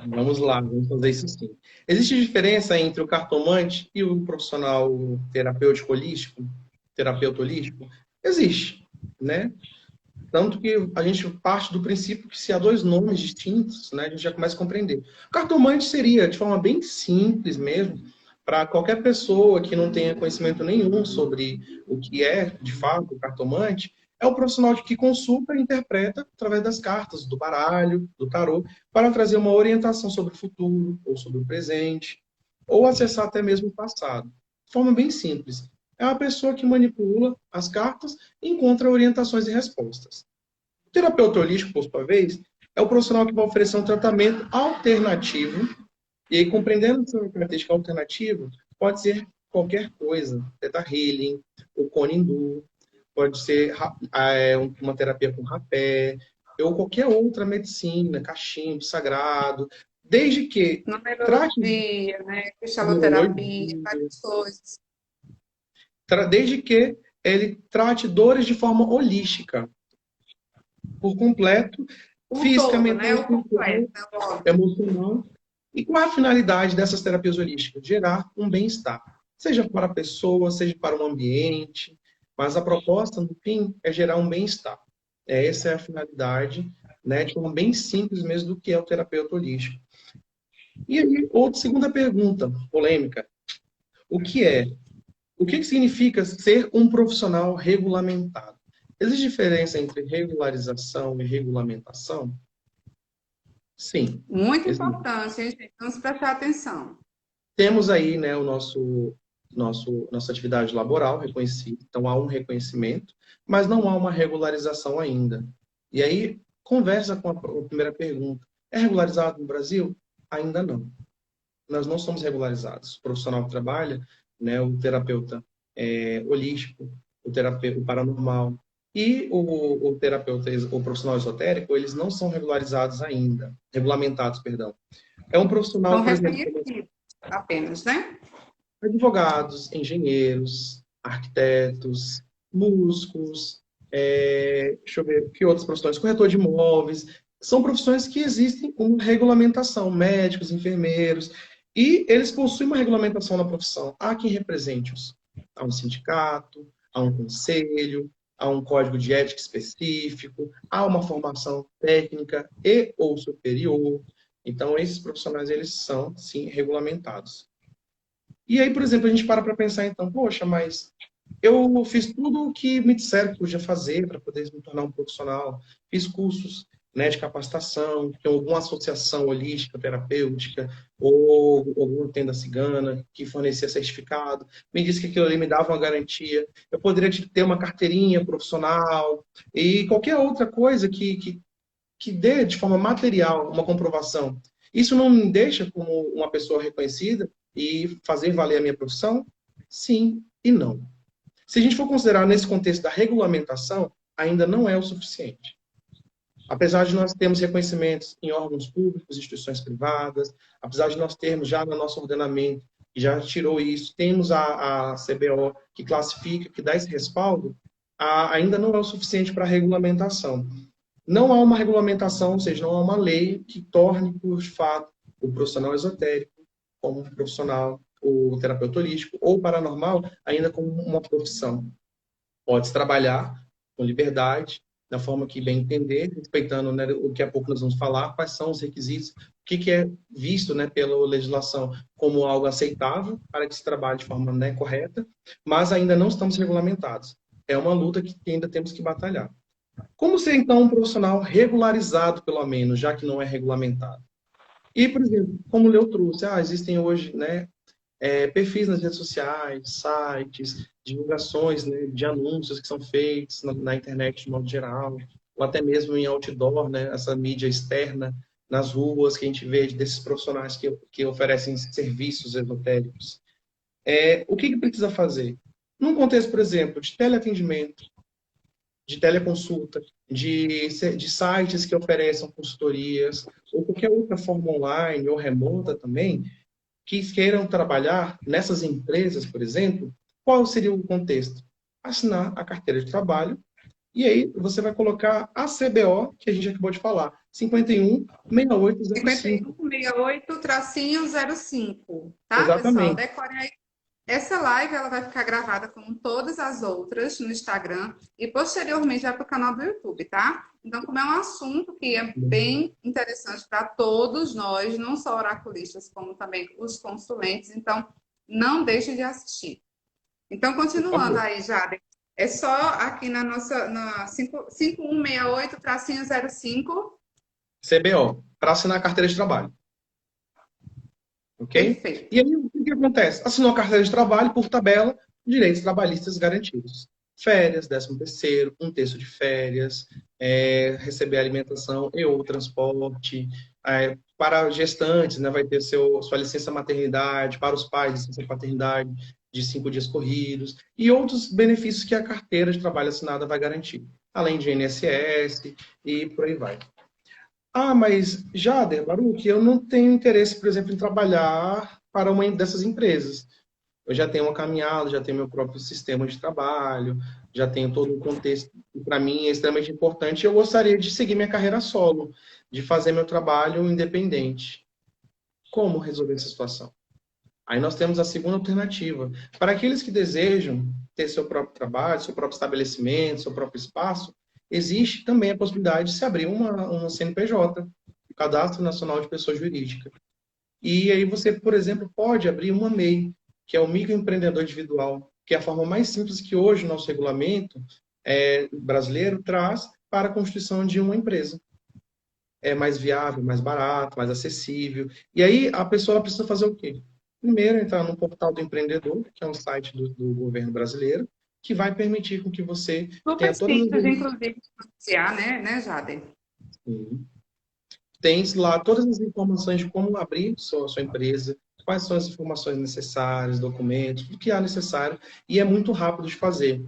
Vamos lá, vamos fazer isso sim. Existe diferença entre o cartomante e o profissional terapêutico holístico, terapeuta holístico? Existe, né? Tanto que a gente parte do princípio que se há dois nomes distintos, né, a gente já começa a compreender. O cartomante seria, de forma bem simples mesmo, para qualquer pessoa que não tenha conhecimento nenhum sobre o que é, de fato, o cartomante, é o profissional que consulta e interpreta através das cartas, do baralho, do tarô, para trazer uma orientação sobre o futuro, ou sobre o presente, ou acessar até mesmo o passado. De forma bem simples. É uma pessoa que manipula as cartas e encontra orientações e respostas. O terapeuta holístico, por sua vez, é o profissional que vai oferecer um tratamento alternativo, e aí, compreendendo essa característica alternativa, pode ser qualquer coisa, Theta Healing, o Cone Hindu, pode ser uma terapia com rapé, ou qualquer outra medicina, cachimbo, sagrado, desde que trate Numerologia, né? Cristaloterapia, numerologia, várias coisas. desde que ele trate dores de forma holística, por completo, O física, todo, mental, né? O espiritual, completo, né? Lógico. emocional. E qual é a finalidade dessas terapias holísticas? Gerar um bem-estar, seja para a pessoa, seja para o ambiente, mas a proposta, no fim, é gerar um bem-estar. Essa é a finalidade, né, de forma bem simples mesmo do que é o terapeuta holístico. E aí, outra segunda pergunta, polêmica. O que é? O que significa ser um profissional regulamentado? Existe diferença entre regularização e regulamentação? Sim, Muito existe. importante, hein, gente? Vamos prestar atenção. Temos aí, né, nossa atividade laboral reconhecida, então há um reconhecimento, mas não há uma regularização ainda. E aí, conversa com a primeira pergunta. É regularizado no Brasil? Ainda não. Nós não somos regularizados. O profissional que trabalha, né, o terapeuta holístico, o terapeuta paranormal e o terapeuta, o profissional esotérico, eles não são regularizados ainda, regulamentados, perdão. É um profissional, São por exemplo, reconhecidos apenas, né? advogados, engenheiros, arquitetos, músicos, deixa eu ver, que outras profissões? Corretor de imóveis. São profissões que existem com regulamentação, médicos, enfermeiros, e eles possuem uma regulamentação na profissão. Há quem represente-os. Há um sindicato, há um conselho, há um código de ética específico, há uma formação técnica e ou superior. Então, esses profissionais, eles são, sim, regulamentados. E aí, por exemplo, a gente para pensar, então, poxa, mas eu fiz tudo o que me disseram que podia fazer para poder me tornar um profissional. Fiz cursos, né, de capacitação, tem alguma associação holística, terapêutica, ou alguma tenda cigana que fornecia certificado. Me disse que aquilo ali me dava uma garantia. Eu poderia ter uma carteirinha profissional e qualquer outra coisa que dê de forma material uma comprovação. Isso não me deixa como uma pessoa reconhecida e fazer valer a minha profissão? Sim e não. Se a gente for considerar nesse contexto da regulamentação, ainda não é o suficiente. Apesar de nós termos reconhecimentos em órgãos públicos, instituições privadas, apesar de nós termos já no nosso ordenamento, que já tirou isso, temos a CBO que classifica, que dá esse respaldo, ainda não é o suficiente para a regulamentação. Não há uma regulamentação, ou seja, não há uma lei que torne, por fato, o profissional esotérico como um profissional o terapeuta holístico ou paranormal ainda como uma profissão. Pode trabalhar com liberdade, da forma que bem entender, respeitando, né, o que a pouco nós vamos falar, quais são os requisitos, o que é visto, né, pela legislação como algo aceitável para que se trabalhe de forma, né, correta, mas ainda não estamos regulamentados. É uma luta que ainda temos que batalhar. Como ser, então, um profissional regularizado, pelo menos, já que não é regulamentado? E, por exemplo, como o Leo trouxe, existem hoje, né, perfis nas redes sociais, sites, divulgações, né, de anúncios que são feitos na internet de modo geral, ou até mesmo em outdoor, né, essa mídia externa, nas ruas que a gente vê desses profissionais que oferecem serviços esotéricos. O que precisa fazer? Num contexto, por exemplo, de teleatendimento, de teleconsulta, de sites que ofereçam consultorias, ou qualquer outra forma online ou remota também, que queiram trabalhar nessas empresas, por exemplo, qual seria o contexto? Assinar a carteira de trabalho, e aí você vai colocar a CBO, que a gente acabou de falar, 516805. 5168-05, tá, pessoal? Exatamente. Decorem aí. Essa live ela vai ficar gravada como todas as outras no Instagram e posteriormente vai para o canal do YouTube, tá? Então, como é um assunto que é bem interessante para todos nós, não só oraculistas, como também os consulentes, então não deixe de assistir. Então, Por continuando favor. aí, Jade, é só aqui na nossa 5168-05. CBO, para assinar a carteira de trabalho. Ok? Perfeito. E aí, o que acontece? Assinou a carteira de trabalho, por tabela, direitos trabalhistas garantidos. Férias, 13º, um terço de férias, receber alimentação e ou transporte. Para gestantes, né, vai ter sua licença maternidade, para os pais, licença paternidade de 5 dias corridos, e outros benefícios que a carteira de trabalho assinada vai garantir, além de INSS e por aí vai. Mas, Jader, Baruch, eu não tenho interesse, por exemplo, em trabalhar para uma dessas empresas. Eu já tenho uma caminhada, já tenho meu próprio sistema de trabalho, já tenho todo um contexto que, para mim, é extremamente importante. Eu gostaria de seguir minha carreira solo, de fazer meu trabalho independente. Como resolver essa situação? Aí nós temos a segunda alternativa. Para aqueles que desejam ter seu próprio trabalho, seu próprio estabelecimento, seu próprio espaço, existe também a possibilidade de se abrir uma CNPJ, o Cadastro Nacional de Pessoa Jurídica. E aí você, por exemplo, pode abrir uma MEI, que é o microempreendedor individual, que é a forma mais simples que hoje o nosso regulamento brasileiro traz para a constituição de uma empresa. É mais viável, mais barato, mais acessível. E aí a pessoa precisa fazer o quê? Primeiro, entrar no portal do empreendedor, que é um site do governo brasileiro, que vai permitir com que você Super tenha todas as... simples, inclusive, de pronunciar, né, Jade? Tem lá todas as informações de como abrir sua empresa, quais são as informações necessárias, documentos, tudo que há necessário, e é muito rápido de fazer.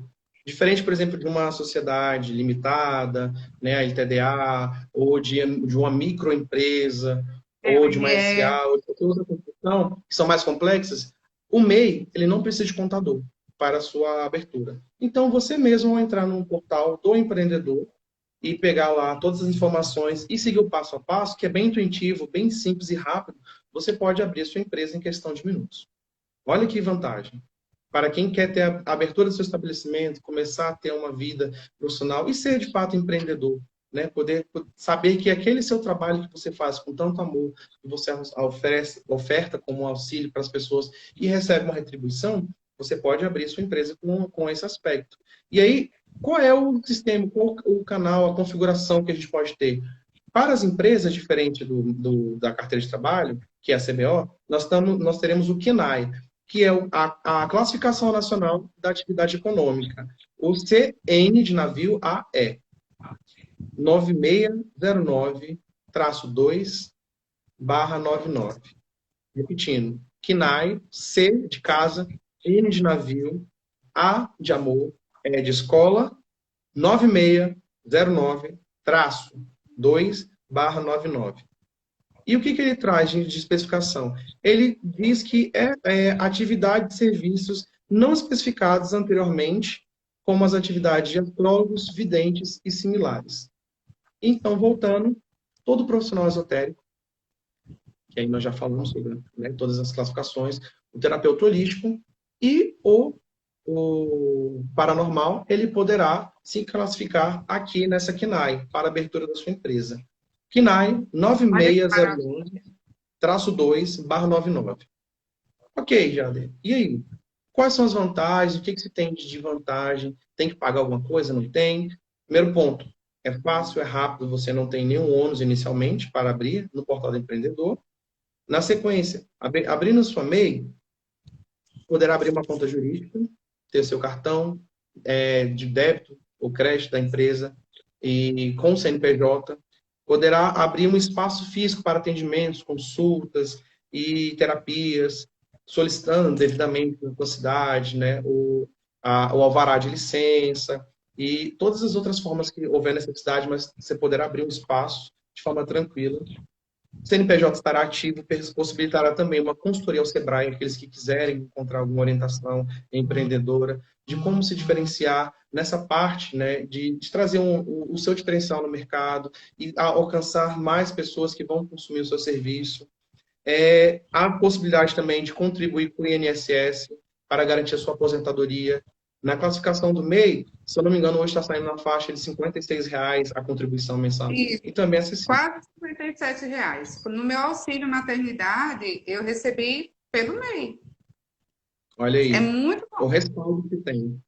Diferente, por exemplo, de uma sociedade limitada, né, a LTDA, ou de uma microempresa, ou de uma SA, ou de qualquer outra construção, que são mais complexas, o MEI, ele não precisa de contador para a sua abertura. Então, você mesmo vai entrar no portal do empreendedor e pegar lá todas as informações e seguir o passo a passo, que é bem intuitivo, bem simples e rápido, você pode abrir a sua empresa em questão de minutos. Olha que vantagem. Para quem quer ter a abertura do seu estabelecimento, começar a ter uma vida profissional e ser de fato empreendedor, né? Poder saber que aquele seu trabalho que você faz com tanto amor, que você oferta como auxílio para as pessoas e recebe uma retribuição, você pode abrir sua empresa com esse aspecto. E aí, qual é o sistema, qual o canal, a configuração que a gente pode ter? Para as empresas, diferente da carteira de trabalho, que é a CBO, nós teremos o KNAI, que é a Classificação Nacional da Atividade Econômica, o CN de navio AE, 9609-2/99. Repetindo, KNAI, C de casa, N de navio, A de amor, E de escola, 9609-2/99. E o que ele traz de especificação? Ele diz que é atividade de serviços não especificados anteriormente, como as atividades de astrólogos, videntes e similares. Então, voltando, todo profissional esotérico que aí nós já falamos sobre, né, todas as classificações, o terapeuta holístico e o paranormal, ele poderá se classificar aqui nessa KNAI, para a abertura da sua empresa. KNAI Olha que maravilha. 96011-99. Ok, Jader. E aí? Quais são as vantagens? O que se tem de vantagem? Tem que pagar alguma coisa? Não tem? Primeiro ponto, é fácil, é rápido, você não tem nenhum ônus inicialmente para abrir no portal do empreendedor. Na sequência, abrindo sua MEI, poderá abrir uma conta jurídica, ter seu cartão de débito ou crédito da empresa e com o CNPJ, poderá abrir um espaço físico para atendimentos, consultas e terapias, solicitando devidamente na sua cidade, né, o alvará de licença e todas as outras formas que houver necessidade, mas você poderá abrir um espaço de forma tranquila. O CNPJ estará ativo, possibilitará também uma consultoria ao Sebrae, aqueles que quiserem encontrar alguma orientação empreendedora, de como se diferenciar nessa parte, né, de trazer o seu diferencial no mercado e alcançar mais pessoas que vão consumir o seu serviço. Há a possibilidade também de contribuir com o INSS para garantir a sua aposentadoria. Na classificação do MEI, se eu não me engano, hoje está saindo na faixa de R$ 56 a contribuição mensal. Isso, E também é acessível. quase R$ 57. No meu auxílio maternidade, eu recebi pelo MEI. Olha É aí, muito o bom. respaldo que tem.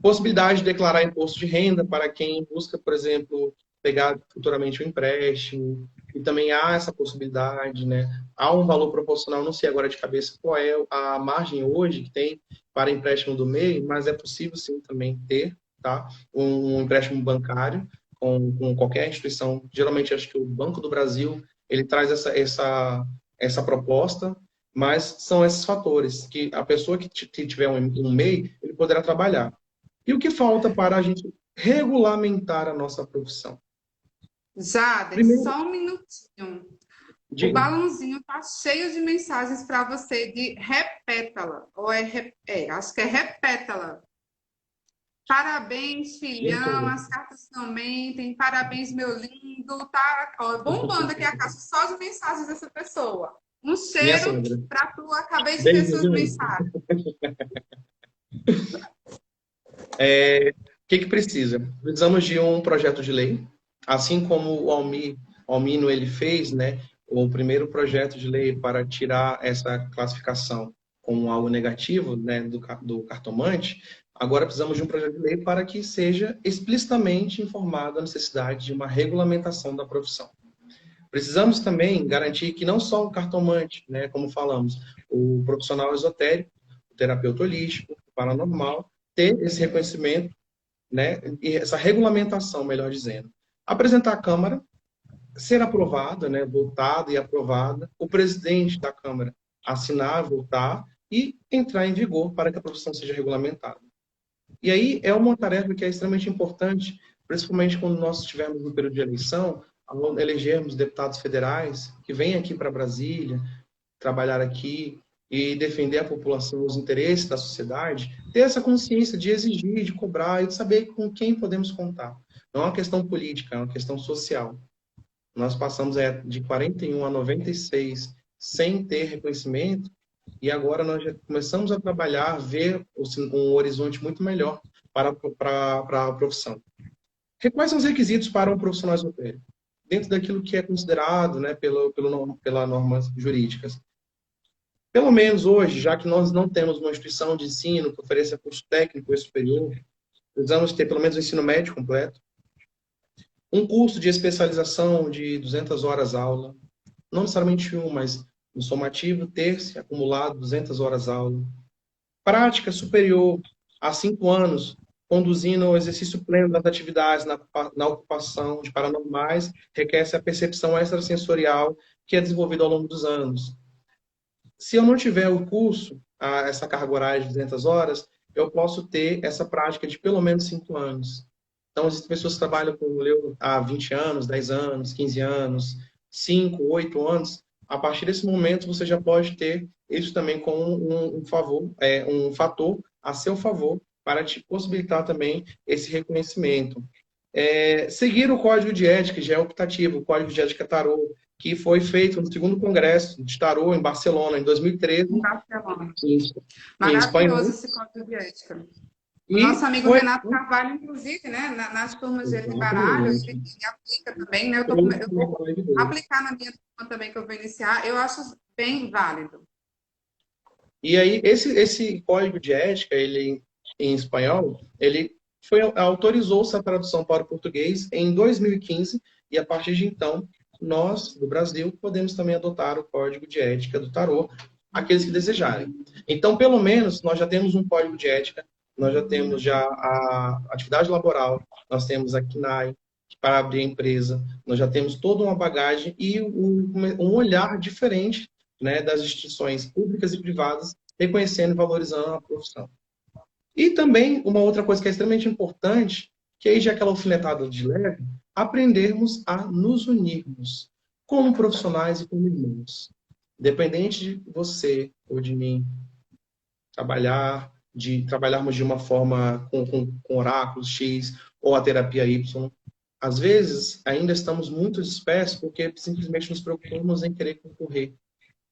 Possibilidade de declarar imposto de renda para quem busca, por exemplo, pegar futuramente um empréstimo. E também há essa possibilidade, né? Há um valor proporcional, não sei agora de cabeça qual é a margem hoje que tem para empréstimo do MEI, mas é possível sim também ter, tá? Um empréstimo bancário com qualquer instituição. Geralmente acho que o Banco do Brasil ele traz essa proposta, mas são esses fatores que a pessoa que tiver um MEI ele poderá trabalhar. E o que falta para a gente regulamentar a nossa profissão? Jader, Primeiro, só um minutinho. O diga. balãozinho tá cheio de mensagens para você de repétala. Ou acho que é repétala. Parabéns, filhão, as cartas não mentem. Parabéns, meu lindo. Tá, ó, bombando aqui a caixa só de mensagens dessa pessoa. Um Minha cheiro sogra. para tu. Acabei de ver Beijo, suas viu? mensagens. O que precisa? Precisamos de um projeto de lei, assim como o Almino ele fez, né, o primeiro projeto de lei para tirar essa classificação como algo negativo, né, do cartomante. Agora precisamos de um projeto de lei para que seja explicitamente informada a necessidade de uma regulamentação da profissão. Precisamos também garantir que não só o cartomante, né, como falamos, o profissional esotérico, o terapeuta holístico, o paranormal, ter esse reconhecimento, né, e essa regulamentação, melhor dizendo. Apresentar à Câmara, ser aprovada, né, votada e aprovada, o presidente da Câmara assinar, votar e entrar em vigor para que a profissão seja regulamentada. E aí é uma tarefa que é extremamente importante, principalmente quando nós estivermos no período de eleição, ao elegermos deputados federais que vêm aqui para Brasília, trabalhar aqui e defender a população, os interesses da sociedade, ter essa consciência de exigir, de cobrar e de saber com quem podemos contar. Não é uma questão política, é uma questão social. Nós passamos de 41 a 96 sem ter reconhecimento e agora nós já começamos a trabalhar, ver um horizonte muito melhor para a profissão. Quais são os requisitos para um profissional esotérico? Dentro daquilo que é considerado, né, pelas normas jurídicas. Pelo menos hoje, já que nós não temos uma instituição de ensino que ofereça curso técnico e superior, precisamos ter pelo menos o ensino médio completo, um curso de especialização de 200 horas aula, não necessariamente um, mas no somativo, ter-se acumulado 200 horas aula. Prática superior a 5 anos, conduzindo ao exercício pleno das atividades na ocupação de paranormais, requer-se a percepção extrasensorial que é desenvolvida ao longo dos anos. Se eu não tiver o curso, essa carga horária de 200 horas, eu posso ter essa prática de pelo menos 5 anos. Então, existem pessoas que trabalham com o Leo há 20 anos, 10 anos, 15 anos, 5, 8 anos. A partir desse momento, você já pode ter isso também como um fator a seu favor para te possibilitar também esse reconhecimento. seguir o código de ética, que já é optativo, o código de ética tarô, que foi feito no segundo congresso de tarô em Barcelona, em 2013, Em Barcelona. em Maravilhoso espanhol. esse código de ética. O nosso E amigo foi Renato Carvalho, inclusive, né, nas turmas dele de baralho, exatamente ele aplica também, né? Eu trouxe vou a live dele. aplicar na minha turma também, que eu vou iniciar. Eu acho bem válido. E aí, esse código de ética, ele, em espanhol, ele autorizou-se a tradução para o português em 2015, e a partir de então, nós, do Brasil, podemos também adotar o código de ética do tarô, aqueles que desejarem. Então, pelo menos, nós já temos um código de ética, nós já temos já a atividade laboral, nós temos a CNAE para abrir a empresa, nós já temos toda uma bagagem e um olhar diferente, né, das instituições públicas e privadas, reconhecendo e valorizando a profissão. E também, uma outra coisa que é extremamente importante, que aí já é aquela alfinetada de leve, aprendermos a nos unirmos como profissionais e como irmãos. Independente de você ou de mim de trabalharmos de uma forma com oráculos X ou a terapia Y, às vezes ainda estamos muito dispersos porque simplesmente nos preocupamos em querer concorrer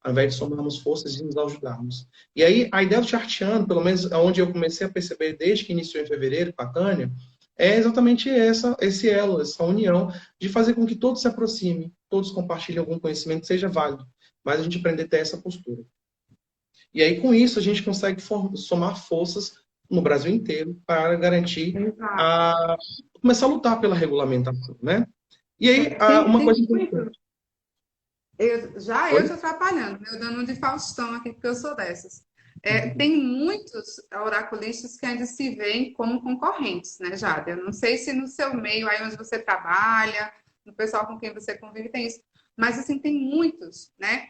ao invés de somarmos forças e nos ajudarmos. E aí, a ideia do charteando, pelo menos onde eu comecei a perceber desde que iniciou em fevereiro, com a Tânia, é exatamente esse elo, essa união de fazer com que todos se aproximem, todos compartilhem algum conhecimento, seja válido, mas a gente aprender a ter essa postura. E aí, com isso, a gente consegue somar forças no Brasil inteiro para garantir começar a lutar pela regulamentação, né? E aí, uma coisa importante. Eu estou atrapalhando, né? Eu dando um de Faustão aqui, porque eu sou dessas. Tem muitos oraculistas que ainda se veem como concorrentes, né, Jade? Eu não sei se no seu meio, aí onde você trabalha, no pessoal com quem você convive, tem isso. Mas, assim, tem muitos, né?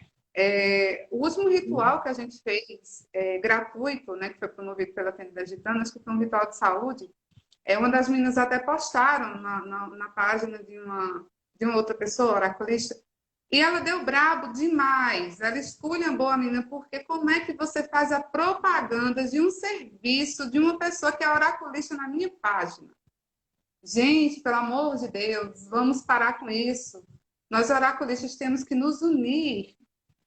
O último ritual que a gente fez, gratuito, né, que foi promovido pela Tenda Gitanas, que foi um ritual de saúde, uma das meninas até postaram na página de uma outra pessoa, oraculista, e ela deu brabo demais. Ela esculhambou a menina, porque como é que você faz a propaganda de um serviço de uma pessoa que é oraculista na minha página? Gente, pelo amor de Deus, vamos parar com isso. Nós oraculistas temos que nos unir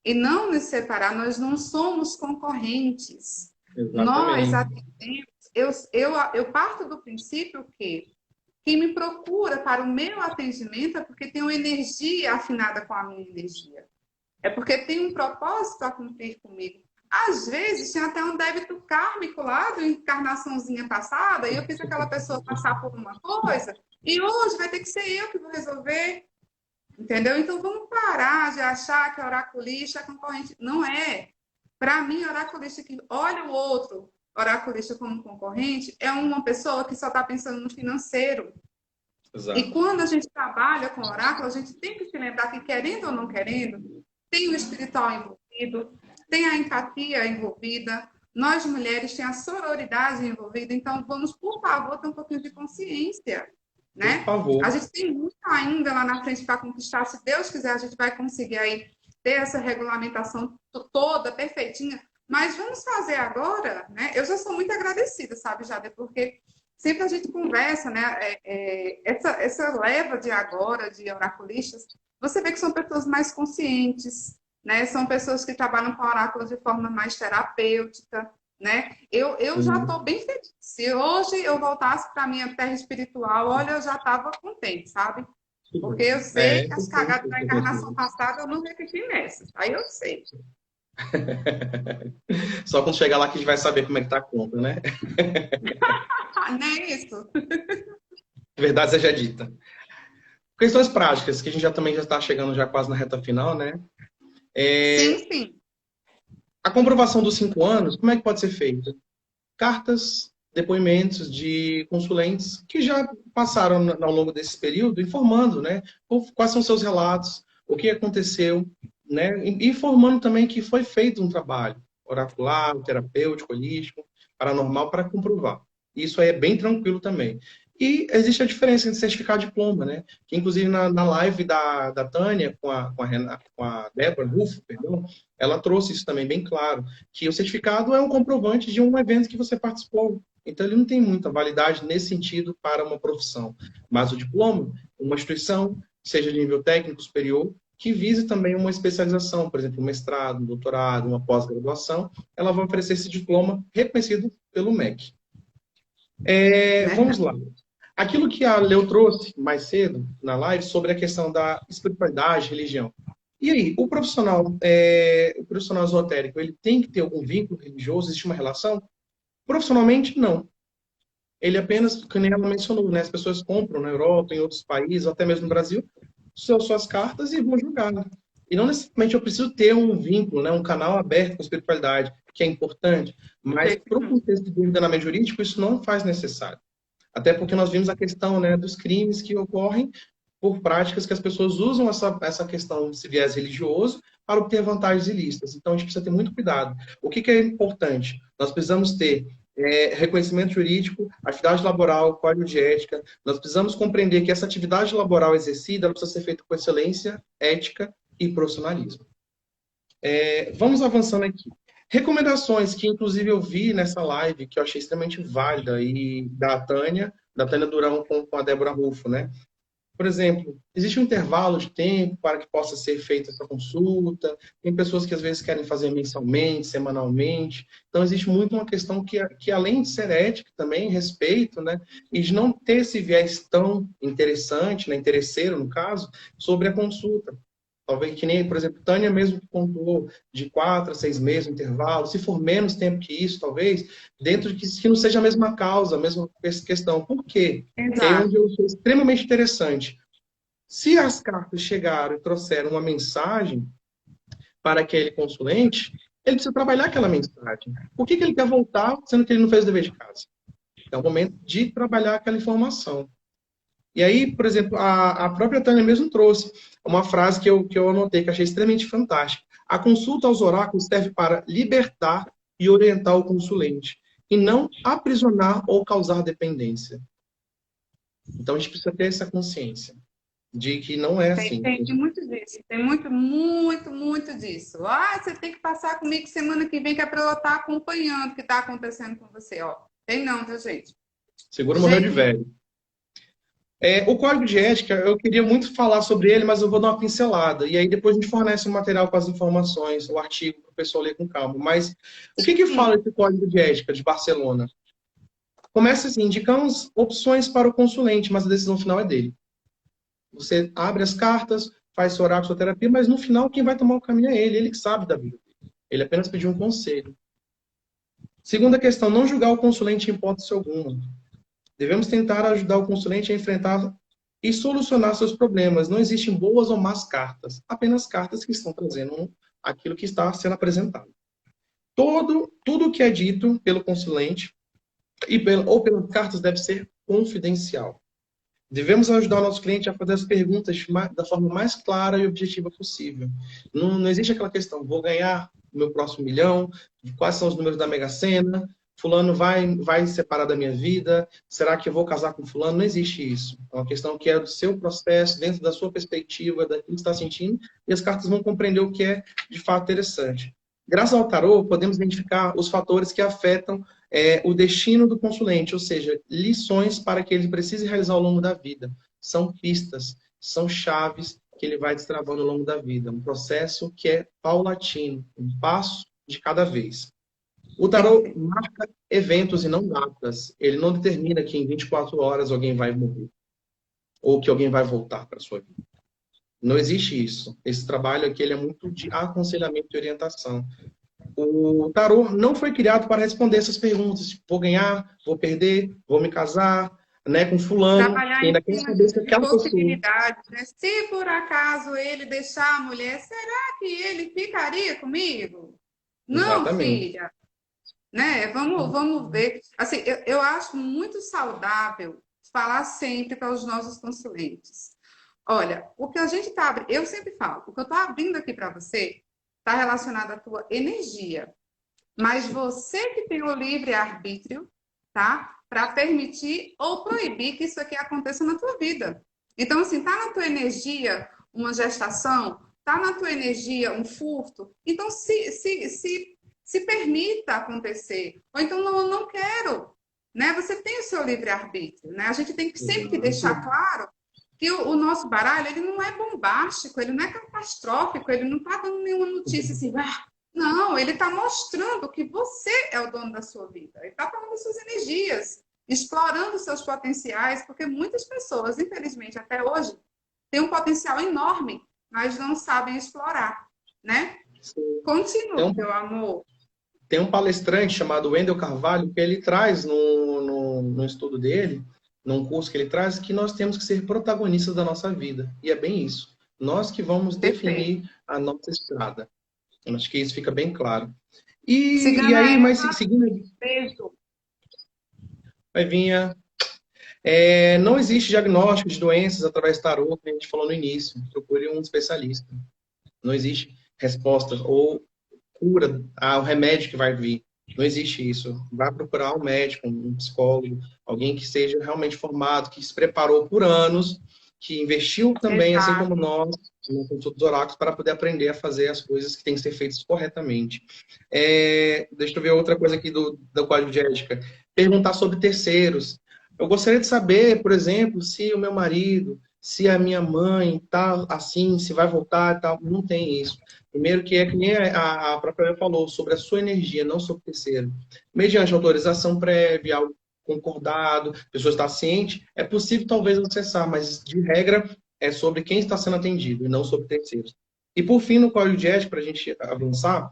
e não nos separar. Nós não somos concorrentes. Nós Exatamente. atendemos. Eu parto do princípio que quem me procura para o meu atendimento é porque tem uma energia afinada com a minha energia. É porque tem um propósito a cumprir comigo. Às vezes, tem até um débito kármico lá de encarnaçãozinha passada, e eu fiz aquela pessoa passar por uma coisa, e hoje vai ter que ser eu que vou resolver. Entendeu? Então, vamos parar de achar que oraculista é concorrente. Não é. Para mim, oraculista que olha o outro oraculista como concorrente é uma pessoa que só está pensando no financeiro. Exato. E quando a gente trabalha com oráculo, a gente tem que se lembrar que, querendo ou não querendo, tem o espiritual envolvido, tem a empatia envolvida, nós mulheres tem a sororidade envolvida, então vamos, por favor, ter um pouquinho de consciência, Por né? favor. A gente tem muito ainda lá na frente para conquistar, se Deus quiser, a gente vai conseguir aí ter essa regulamentação toda perfeitinha, mas vamos fazer agora, né? Eu já sou muito agradecida, sabe, Jade, porque sempre a gente conversa, né? Essa leva de agora, de oraculistas, você vê que são pessoas mais conscientes, né? São pessoas que trabalham com oráculos de forma mais terapêutica, né? Eu já estou bem feliz. Se hoje eu voltasse para a minha terra espiritual, olha, eu já estava contente, sabe? Porque eu sei que as cagadas da encarnação passada eu não repeti nessas. Aí eu sei. Só quando chegar lá que a gente vai saber como é que tá a conta, né? Não é isso? Verdade seja dita. Questões práticas, que a gente também já está chegando já quase na reta final, né? Sim. A comprovação dos 5 anos, como é que pode ser feita? Cartas, depoimentos de consulentes que já passaram ao longo desse período, informando, né? Quais são seus relatos, o que aconteceu, né? E informando também que foi feito um trabalho oracular, terapêutico, holístico, paranormal, para comprovar. Isso aí é bem tranquilo também. E existe a diferença entre certificado e diploma, né? Que inclusive na live da Tânia com a Débora Rufo, perdão, ela trouxe isso também bem claro, que o certificado é um comprovante de um evento que você participou. Então, ele não tem muita validade nesse sentido para uma profissão. Mas o diploma, uma instituição, seja de nível técnico superior, que vise também uma especialização, por exemplo, um mestrado, um doutorado, uma pós-graduação, ela vai oferecer esse diploma reconhecido pelo MEC. Vamos Verdade. lá. Aquilo que a Leo trouxe mais cedo na live sobre a questão da espiritualidade, religião. E aí, o profissional esotérico, ele tem que ter algum vínculo religioso? Existe uma relação? Profissionalmente, não. Ele apenas, que nem ela mencionou, né? As pessoas compram na Europa, em outros países, até mesmo no Brasil, suas cartas e vão julgar. Né? E não necessariamente eu preciso ter um vínculo, né? Um canal aberto com a espiritualidade, que é importante. Mas, para o contexto do ordenamento jurídico, isso não faz necessário. Até porque nós vimos a questão, né, dos crimes que ocorrem por práticas que as pessoas usam essa questão desse viés religioso para obter vantagens ilícitas. Então, a gente precisa ter muito cuidado. O que é importante? Nós precisamos ter reconhecimento jurídico, atividade laboral, código de ética. Nós precisamos compreender que essa atividade laboral exercida ela precisa ser feita com excelência, ética e profissionalismo. Vamos avançando aqui. Recomendações que, inclusive, eu vi nessa live, que eu achei extremamente válida, e da Tânia Durão com a Débora Rufo, né? Por exemplo, existe um intervalo de tempo para que possa ser feita essa consulta. Tem pessoas que às vezes querem fazer mensalmente, semanalmente. Então, existe muito uma questão que além de ser ética, também respeito, né? E de não ter esse viés tão interessante, né? Interesseiro, no caso, sobre a consulta. Talvez que nem, por exemplo, Tânia mesmo que pontuou de 4 a 6 meses no intervalo, se for menos tempo que isso, talvez, dentro de que não seja a mesma causa, a mesma questão. Por quê? Que é Exato. onde eu sou extremamente interessante. Se as cartas chegaram e trouxeram uma mensagem para aquele consulente, ele precisa trabalhar aquela mensagem. Por que ele quer voltar, sendo que ele não fez o dever de casa? É o momento de trabalhar aquela informação. E aí, por exemplo, a própria Tânia mesmo trouxe uma frase que eu anotei, que achei extremamente fantástica. A consulta aos oráculos serve para libertar e orientar o consulente, e não aprisionar ou causar dependência. Então, a gente precisa ter essa consciência de que não é assim. Tem muito disso. Tem muito, muito, muito disso. Ah, você tem que passar comigo semana que vem, que é para eu estar acompanhando o que está acontecendo com você. Ó, tem não, tá, gente? Seguro morreu de Jeito nenhum. velho. O código de ética, eu queria muito falar sobre ele, mas eu vou dar uma pincelada. E aí depois a gente fornece o material com as informações, o artigo, para o pessoal ler com calma. Mas o que fala esse código de ética de Barcelona? Começa assim, indicamos opções para o consulente, mas a decisão final é dele. Você abre as cartas, faz sua oraculoterapia, mas no final quem vai tomar o caminho é ele que sabe da vida. Ele apenas pediu um conselho. Segunda questão, não julgar o consulente em hipótese alguma. Devemos tentar ajudar o consulente a enfrentar e solucionar seus problemas. Não existem boas ou más cartas, apenas cartas que estão trazendo aquilo que está sendo apresentado. Tudo que é dito pelo consulente ou pelas cartas deve ser confidencial. Devemos ajudar o nosso cliente a fazer as perguntas da forma mais clara e objetiva possível. Não existe aquela questão, vou ganhar o meu próximo milhão, quais são os números da Mega Sena, fulano vai separar da minha vida, será que eu vou casar com fulano? Não existe isso. É uma questão que é do seu processo, dentro da sua perspectiva, daquilo que está sentindo, e as cartas vão compreender o que é de fato interessante. Graças ao tarô, podemos identificar os fatores que afetam o destino do consulente, ou seja, lições para que ele precise realizar ao longo da vida. São pistas, são chaves que ele vai destravando ao longo da vida. Um processo que é paulatino, um passo de cada vez. O tarô marca eventos e não datas. Ele não determina que em 24 horas alguém vai morrer ou que alguém vai voltar para a sua vida. Não existe isso. Esse trabalho aqui ele é muito de aconselhamento e orientação. O tarô não foi criado para responder essas perguntas. Vou ganhar, vou perder, vou me casar, né, com fulano, Trabalhar que em ainda quer cima saber se de aquela pessoa... possibilidades, né? Se por acaso ele deixar a mulher, será que ele ficaria comigo? Não, Exatamente. filha. Né? Vamos ver. Assim, eu acho muito saudável falar sempre para os nossos consulentes. Olha, o que a gente está... Eu sempre falo, o que eu estou abrindo aqui para você está relacionado à tua energia. Mas você que tem o livre-arbítrio, tá? Para permitir ou proibir que isso aqui aconteça na tua vida. Então, assim, tá na tua energia uma gestação, tá na tua energia um furto. Então, se permita acontecer. Ou então, não, eu não quero. né? Você tem o seu livre-arbítrio, né? A gente tem que sempre que deixar Exato. claro que o nosso baralho, ele não é bombástico, ele não é catastrófico, ele não está dando nenhuma notícia assim, ah, não, ele está mostrando que você é o dono da sua vida, ele está falando das suas energias, explorando os seus potenciais, porque muitas pessoas, infelizmente, até hoje, têm um potencial enorme, mas não sabem explorar, né? Tem Continue, um, meu amor. tem um palestrante chamado Wendel Carvalho que ele traz no estudo dele, num curso que ele traz, que nós temos que ser protagonistas da nossa vida. E é bem isso. Nós que vamos Perfeito. definir a nossa estrada. Eu acho que isso fica bem claro. E Cigana aí, mas Eva, seguindo, beijo. vai vir não existe diagnóstico de doenças através do tarô, como a gente falou no início. Procure um especialista. Não existe resposta ou cura ao remédio que vai vir. Não existe isso. Vai procurar um médico, um psicólogo, alguém que seja realmente formado, que se preparou por anos, que investiu também, assim como Exato. nós, no Consulta dos Oráculos, para poder aprender a fazer as coisas que têm que ser feitas corretamente. Deixa eu ver outra coisa aqui do Código de Ética. Perguntar sobre terceiros. Eu gostaria de saber, por exemplo, se o meu marido, se a minha mãe tá assim, se vai voltar e tal. Não tem isso. Primeiro que é que nem a própria Eva falou, sobre a sua energia, não sobre o terceiro. Mediante autorização prévia, algo concordado, a pessoa está ciente, é possível talvez acessar, mas de regra é sobre quem está sendo atendido e não sobre terceiros. E por fim, no Código de Ética, para a gente avançar,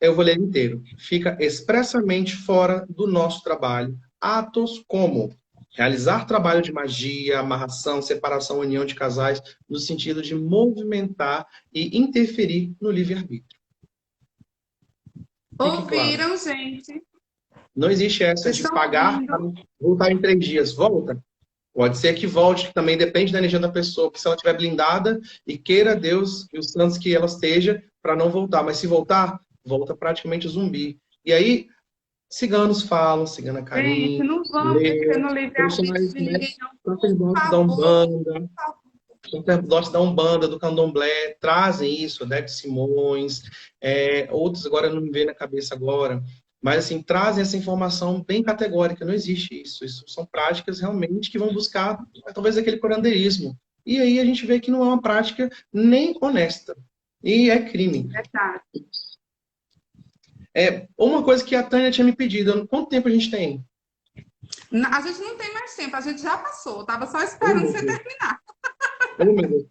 eu vou ler inteiro. Fica expressamente fora do nosso trabalho atos como realizar trabalho de magia, amarração, separação, união de casais, no sentido de movimentar e interferir no livre-arbítrio. Fique claro. Ouviram, gente? Não existe essa Vocês de estão pagar para ouvindo? voltar em 3 dias. Volta. Pode ser que volte, que também depende da energia da pessoa, porque se ela estiver blindada e queira Deus e os santos que ela esteja para não voltar. Mas se voltar, volta praticamente zumbi. E aí, ciganos falam, cigana Gente, Karim, não vamos mexer Lê, no profissionais, livre-arbítrio de né, ninguém, não. Por sacerdotes da favor, Umbanda, por favor. sacerdotes da Umbanda, do Candomblé, trazem isso, Odete Simões, outros agora não me vem na cabeça agora, mas assim, trazem essa informação bem categórica, não existe isso. Isso são práticas realmente que vão buscar talvez aquele curandeirismo. E aí a gente vê que não é uma prática nem honesta. E é crime. Verdade. Uma coisa que a Tânia tinha me pedido, quanto tempo a gente tem? A gente não tem mais tempo, a gente já passou. Eu tava só Oh, esperando meu você Deus. terminar. Oh, meu Deus.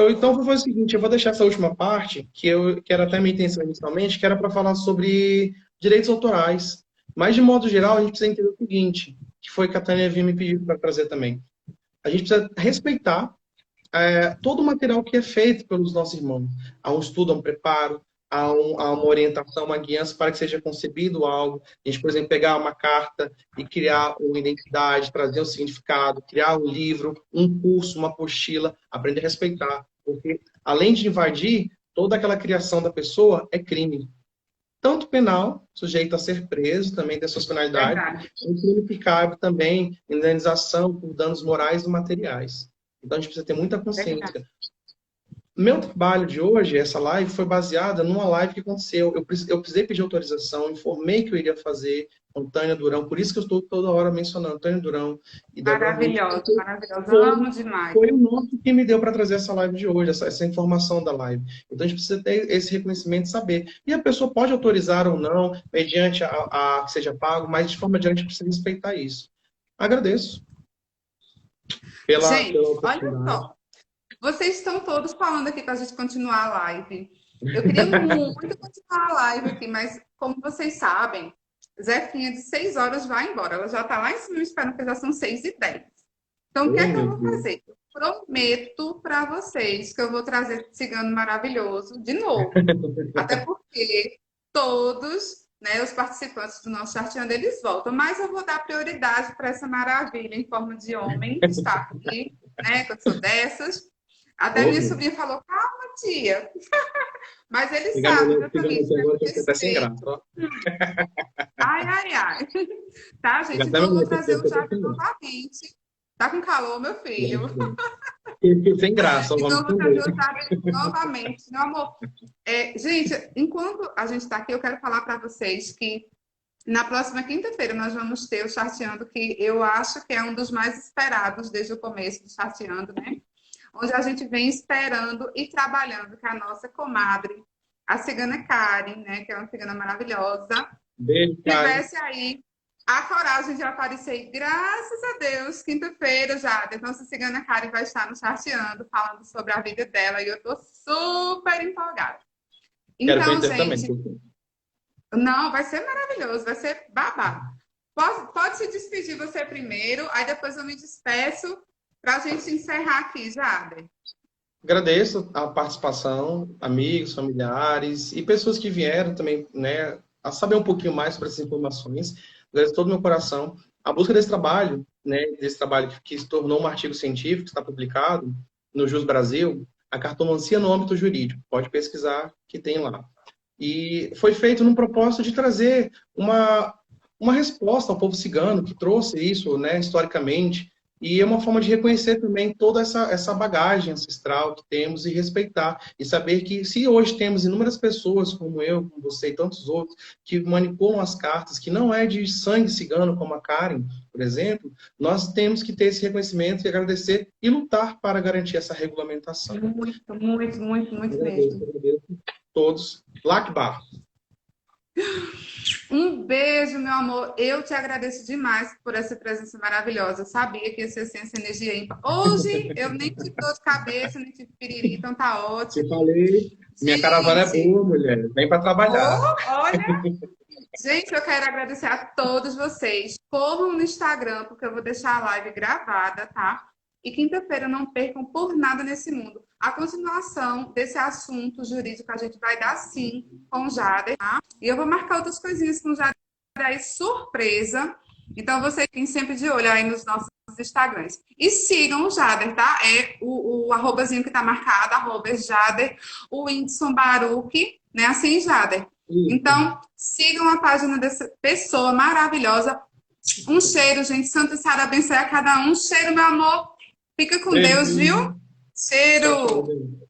Então, vou fazer o seguinte: eu vou deixar essa última parte, que era até a minha intenção inicialmente, que era para falar sobre direitos autorais. Mas, de modo geral, a gente precisa entender o seguinte, que foi que a Tânia vinha me pedir para trazer também. A gente precisa respeitar todo o material que é feito pelos nossos irmãos. Há um estudo, há um preparo, há uma orientação, uma guiança para que seja concebido algo. A gente, por exemplo, pegar uma carta e criar uma identidade, trazer um significado, criar um livro, um curso, uma apostila, aprender a respeitar. Porque, além de invadir, toda aquela criação da pessoa é crime. Tanto penal, sujeito a ser preso, também tem suas penalidades, Verdade, um crime que cabe também indenização por danos morais e materiais. Então a gente precisa ter muita verdade. consciência. Meu trabalho de hoje, essa live, foi baseada numa live que aconteceu. Eu precisei pedir autorização, informei que eu iria fazer com Tânia Durão, por isso que eu estou toda hora mencionando Tânia Durão e Débora Ruth, Maravilhosa, porque maravilhosa. foi, Amo demais. foi o nome que me deu para trazer essa live de hoje, essa informação da live. Então a gente precisa ter esse reconhecimento e saber. E a pessoa pode autorizar ou não, mediante a que seja pago, mas de forma adiante a gente precisa respeitar isso. Agradeço pela Gente, olha oportunidade. só. Vocês estão todos falando aqui para a gente continuar a live. Eu queria muito continuar a live aqui, mas como vocês sabem, Zefinha de 6 horas vai embora. Ela já está lá em cima esperando, que já são 6h10. Então, o que Oh, é que eu meu vou Deus. fazer? Eu prometo para vocês que eu vou trazer esse cigano maravilhoso de novo. Até porque todos, né, os participantes do nosso Charteando, eles voltam. Mas eu vou dar prioridade para essa maravilha em forma de homem que está aqui, né? Que eu sou dessas. Até Oh, minha meu sobrinha falou, calma, tia. Mas ele Pegar sabe, meu meu também, aqui isso é agora, que até sem graça. respeito. Ó. Ai, ai, ai. Tá, Pegar gente? até Então eu meu vou aqui, trazer o até Jaque sem graça. novamente. Tá com calor, meu filho? Sem graça, Então, vamos eu vou trazer entender. o Jaque novamente. Meu amor, gente, enquanto a gente está aqui, eu quero falar para vocês que Na próxima quinta-feira nós vamos ter o Charteando, que eu acho que é um dos mais esperados desde o começo do Charteando, né? Onde a gente vem esperando e trabalhando com a nossa comadre, a cigana Karen, né? Que é uma cigana maravilhosa, Beijo, Karen. tivesse aí a coragem de aparecer. E graças a Deus, quinta-feira já, a nossa cigana Karen vai estar no Charteando, falando sobre a vida dela, e eu tô super empolgada. Quero Então, conhecer também. gente, não, vai ser maravilhoso, vai ser babado. Pode se despedir você primeiro, aí depois eu me despeço para a gente encerrar aqui, Jader. Agradeço a participação, amigos, familiares e pessoas que vieram também, né, a saber um pouquinho mais sobre essas informações. Agradeço todo o meu coração. A busca desse trabalho, né, desse trabalho que se tornou um artigo científico, que está publicado no Jus Brasil, a cartomancia no âmbito jurídico. Pode pesquisar que tem lá. E foi feito num propósito de trazer uma resposta ao povo cigano, que trouxe isso, né, historicamente, e é uma forma de reconhecer também toda essa bagagem ancestral que temos e respeitar. E saber que se hoje temos inúmeras pessoas, como eu, como você e tantos outros, que manipulam as cartas, que não é de sangue cigano, como a Karen, por exemplo, nós temos que ter esse reconhecimento e agradecer e lutar para garantir essa regulamentação. Muito, muito, muito, muito Agradeço, mesmo. agradeço a todos. Lakbar. Um beijo, meu amor. Eu te agradeço demais por essa presença maravilhosa. Eu sabia que ia ser ciência, energia ímpar. Hoje eu nem tive dor de cabeça, nem tive piriri, então tá Te ótimo. falei, minha caravana é Gente, boa, mulher. Vem para trabalhar. olha, gente, eu quero agradecer a todos vocês. Corram no Instagram, porque eu vou deixar a live gravada, tá? E quinta-feira não percam por nada nesse mundo. A continuação desse assunto jurídico a gente vai dar sim com o Jader, tá? E eu vou marcar outras coisinhas com o Jader aí, surpresa. Então vocês fiquem sempre de olho aí nos nossos Instagrams. E sigam o Jader, tá? É o arrobazinho que tá marcado, arroba Jader, o Whindersson Baruch, né? Assim, Jader. Isso. Então, sigam a página dessa pessoa maravilhosa. Um cheiro, gente. Santa Sara abençoe a cada um. Um cheiro, meu amor. Fica com Deus, viu? Beijinho. Tchau, Cheiro. tchau.